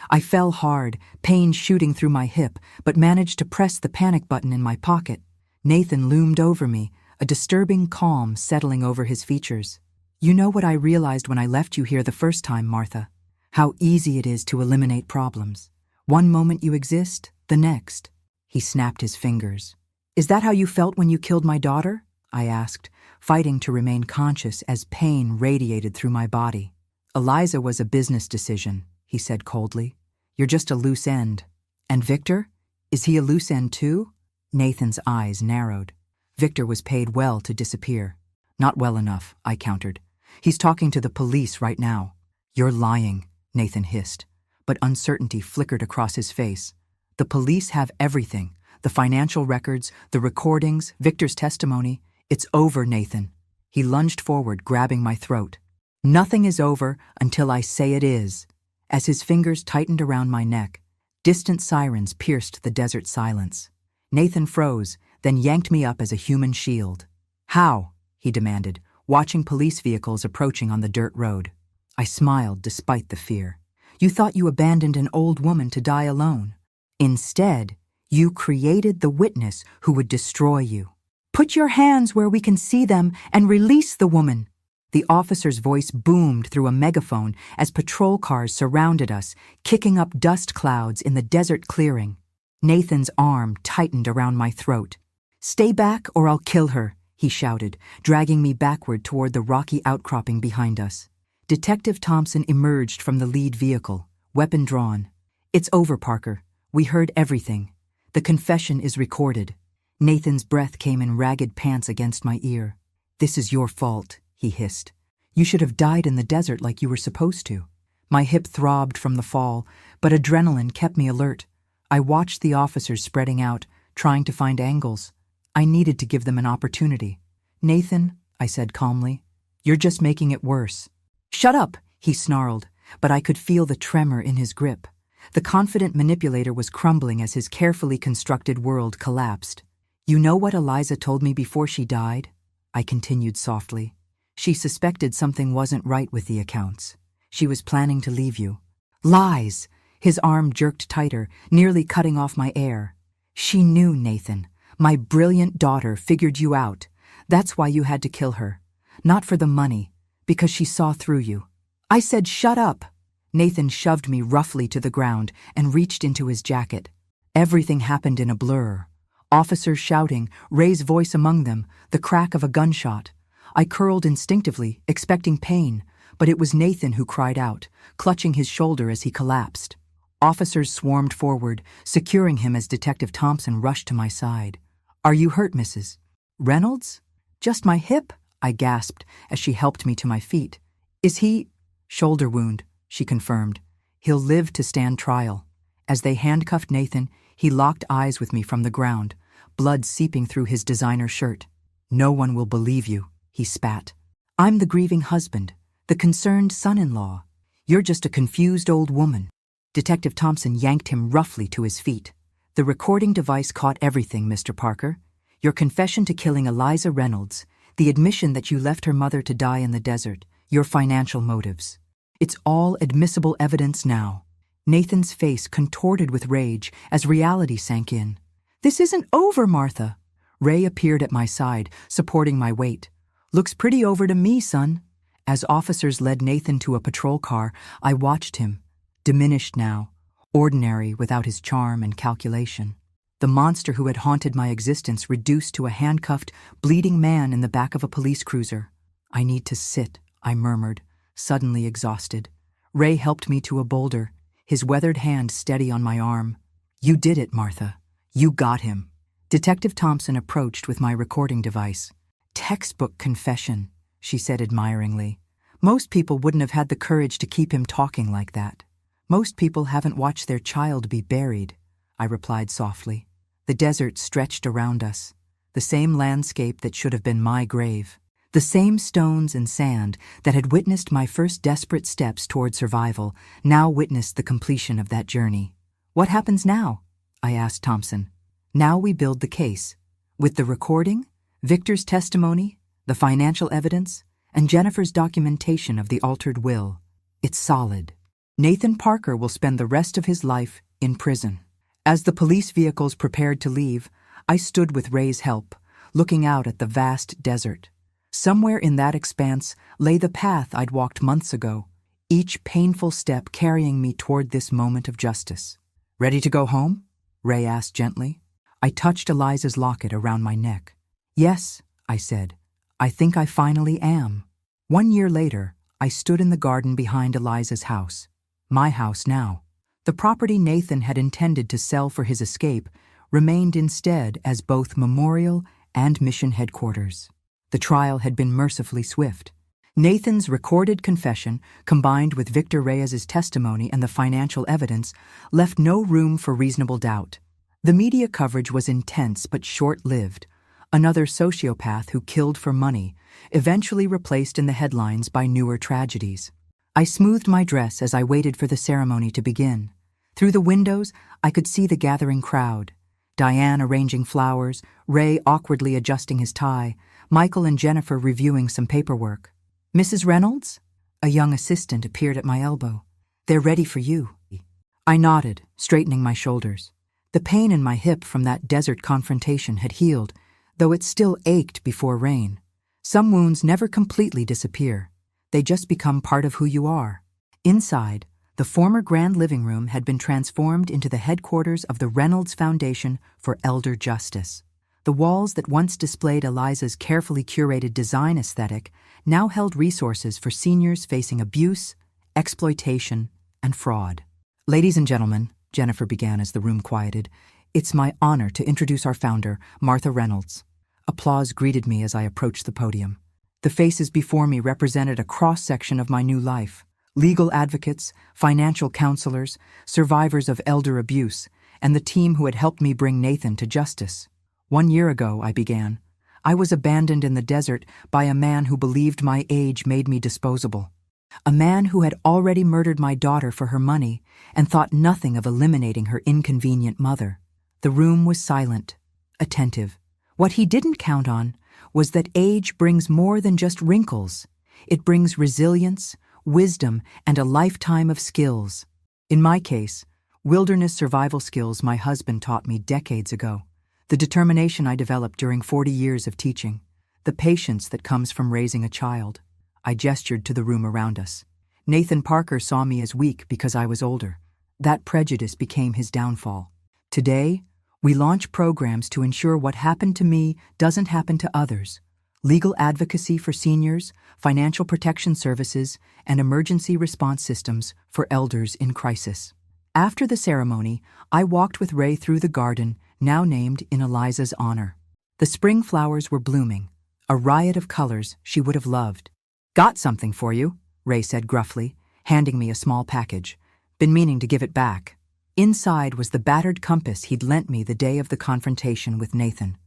I fell hard, pain shooting through my hip, but managed to press the panic button in my pocket. Nathan loomed over me, a disturbing calm settling over his features. "You know what I realized when I left you here the first time, Martha? How easy it is to eliminate problems. One moment you exist, the next." He snapped his fingers. "Is that how you felt when you killed my daughter?" I asked, fighting to remain conscious as pain radiated through my body. "Eliza was a business decision," he said coldly. "You're just a loose end." "And Victor? Is he a loose end too?" Nathan's eyes narrowed. Victor was paid well to disappear. "Not well enough," I countered. "He's talking to the police right now." "You're lying," Nathan hissed, but uncertainty flickered across his face. "The police have everything. The financial records, the recordings, Victor's testimony. It's over, Nathan." He lunged forward, grabbing my throat. "Nothing is over until I say it is." As his fingers tightened around my neck, distant sirens pierced the desert silence. Nathan froze, then yanked me up as a human shield. "How?" he demanded, watching police vehicles approaching on the dirt road. I smiled despite the fear. "You thought you abandoned an old woman to die alone. Instead, you created the witness who would destroy you. Put your hands where we can see them and release the woman." The officer's voice boomed through a megaphone as patrol cars surrounded us, kicking up dust clouds in the desert clearing. Nathan's arm tightened around my throat. "Stay back or I'll kill her," he shouted, dragging me backward toward the rocky outcropping behind us. Detective Thompson emerged from the lead vehicle, weapon drawn. "It's over, Parker. We heard everything. The confession is recorded." Nathan's breath came in ragged pants against my ear. "This is your fault," he hissed. "You should have died in the desert like you were supposed to." My hip throbbed from the fall, but adrenaline kept me alert. I watched the officers spreading out, trying to find angles. I needed to give them an opportunity. "Nathan," I said calmly, "you're just making it worse." "Shut up," he snarled, but I could feel the tremor in his grip. The confident manipulator was crumbling as his carefully constructed world collapsed. "You know what Eliza told me before she died?" I continued softly. "She suspected something wasn't right with the accounts. She was planning to leave you." "Lies!" His arm jerked tighter, nearly cutting off my air. "She knew, Nathan. My brilliant daughter figured you out. That's why you had to kill her. Not for the money, because she saw through you. I said, shut up. Nathan shoved me roughly to the ground and reached into his jacket. Everything happened in a blur. Officers shouting, Ray's voice among them, the crack of a gunshot. I curled instinctively, expecting pain, but it was Nathan who cried out, clutching his shoulder as he collapsed. Officers swarmed forward, securing him as Detective Thompson rushed to my side. Are you hurt, Mrs. Reynolds? Just my hip, I gasped as she helped me to my feet. Is he? Shoulder wound, she confirmed. He'll live to stand trial. As they handcuffed Nathan, he locked eyes with me from the ground, blood seeping through his designer shirt. No one will believe you, he spat. I'm the grieving husband, the concerned son-in-law. You're just a confused old woman. Detective Thompson yanked him roughly to his feet. The recording device caught everything, Mr. Parker. Your confession to killing Eliza Reynolds, the admission that you left her mother to die in the desert, your financial motives. It's all admissible evidence now. Nathan's face contorted with rage as reality sank in. This isn't over, Martha. Ray appeared at my side, supporting my weight. Looks pretty over to me, son. As officers led Nathan to a patrol car, I watched him, diminished now, ordinary without his charm and calculation. The monster who had haunted my existence reduced to a handcuffed, bleeding man in the back of a police cruiser. I need to sit, I murmured, suddenly exhausted. Ray helped me to a boulder, his weathered hand steady on my arm. You did it, Martha. You got him. Detective Thompson approached with my recording device. Textbook confession, she said admiringly. Most people wouldn't have had the courage to keep him talking like that. Most people haven't watched their child be buried, I replied softly. The desert stretched around us, the same landscape that should have been my grave, the same stones and sand that had witnessed my first desperate steps toward survival now witnessed the completion of that journey. What happens now? I asked Thompson. Now we build the case. With the recording, Victor's testimony, the financial evidence, and Jennifer's documentation of the altered will. It's solid. Nathan Parker will spend the rest of his life in prison. As the police vehicles prepared to leave, I stood with Ray's help, looking out at the vast desert. Somewhere in that expanse lay the path I'd walked months ago, each painful step carrying me toward this moment of justice. Ready to go home? Ray asked gently. I touched Eliza's locket around my neck. Yes, I said. I think I finally am. 1 year later, I stood in the garden behind Eliza's house. My house now. The property Nathan had intended to sell for his escape remained instead as both memorial and mission headquarters. The trial had been mercifully swift. Nathan's recorded confession, combined with Victor Reyes's testimony and the financial evidence, left no room for reasonable doubt. The media coverage was intense but short-lived. Another sociopath who killed for money, eventually replaced in the headlines by newer tragedies. I smoothed my dress as I waited for the ceremony to begin. Through the windows, I could see the gathering crowd. Diane arranging flowers, Ray awkwardly adjusting his tie, Michael and Jennifer reviewing some paperwork. Mrs. Reynolds? A young assistant appeared at my elbow. They're ready for you. I nodded, straightening my shoulders. The pain in my hip from that desert confrontation had healed, though it still ached before rain. Some wounds never completely disappear. They just become part of who you are. Inside, the former grand living room had been transformed into the headquarters of the Reynolds Foundation for Elder Justice. The walls that once displayed Eliza's carefully curated design aesthetic now held resources for seniors facing abuse, exploitation, and fraud. Ladies and gentlemen, Jennifer began as the room quieted, it's my honor to introduce our founder, Martha Reynolds. Applause greeted me as I approached the podium. The faces before me represented a cross-section of my new life. Legal advocates, financial counselors, survivors of elder abuse, and the team who had helped me bring Nathan to justice. 1 year ago, I began. I was abandoned in the desert by a man who believed my age made me disposable. A man who had already murdered my daughter for her money and thought nothing of eliminating her inconvenient mother. The room was silent, attentive. What he didn't count on was that age brings more than just wrinkles. It brings resilience, wisdom, and a lifetime of skills. In my case, wilderness survival skills my husband taught me decades ago. The determination I developed during 40 years of teaching. the patience that comes from raising a child. I gestured to the room around us. Nathan Parker saw me as weak because I was older. That prejudice became his downfall. Today, we launch programs to ensure what happened to me doesn't happen to others. Legal advocacy for seniors, financial protection services, and emergency response systems for elders in crisis. After the ceremony, I walked with Ray through the garden, now named in Eliza's honor. The spring flowers were blooming, a riot of colors she would have loved. "Got something for you," Ray said gruffly, handing me a small package. "Been meaning to give it back." Inside was the battered compass he'd lent me the day of the confrontation with Nathan.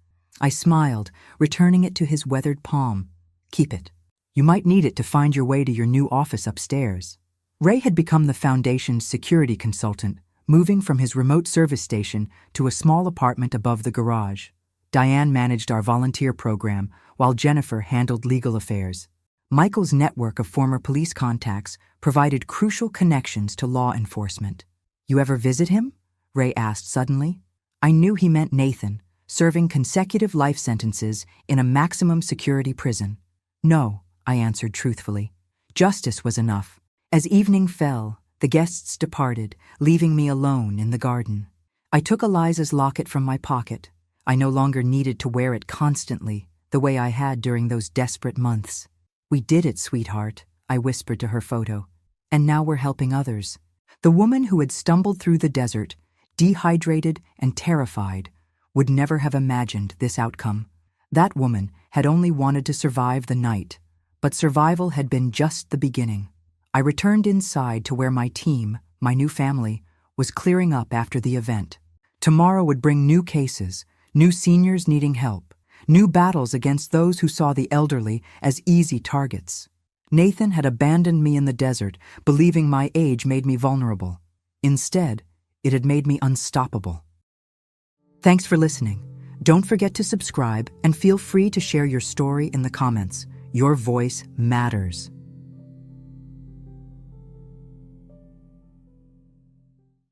I smiled, returning it to his weathered palm. "Keep it. You might need it to find your way to your new office upstairs." Ray had become the Foundation's security consultant, moving from his remote service station to a small apartment above the garage. Diane managed our volunteer program, while Jennifer handled legal affairs. Michael's network of former police contacts provided crucial connections to law enforcement. "You ever visit him?" Ray asked suddenly. I knew he meant Nathan, serving consecutive life sentences in a maximum security prison. "No," I answered truthfully. Justice was enough. As evening fell, the guests departed, leaving me alone in the garden. I took Eliza's locket from my pocket. I no longer needed to wear it constantly, the way I had during those desperate months. "We did it, sweetheart," I whispered to her photo. "And now we're helping others." The woman who had stumbled through the desert, dehydrated and terrified, would never have imagined this outcome. That woman had only wanted to survive the night, but survival had been just the beginning. I returned inside to where my team, my new family, was clearing up after the event. Tomorrow would bring new cases, new seniors needing help, new battles against those who saw the elderly as easy targets. Nathan had abandoned me in the desert, believing my age made me vulnerable. Instead, it had made me unstoppable. Thanks for listening. Don't forget to subscribe and feel free to share your story in the comments. Your voice matters.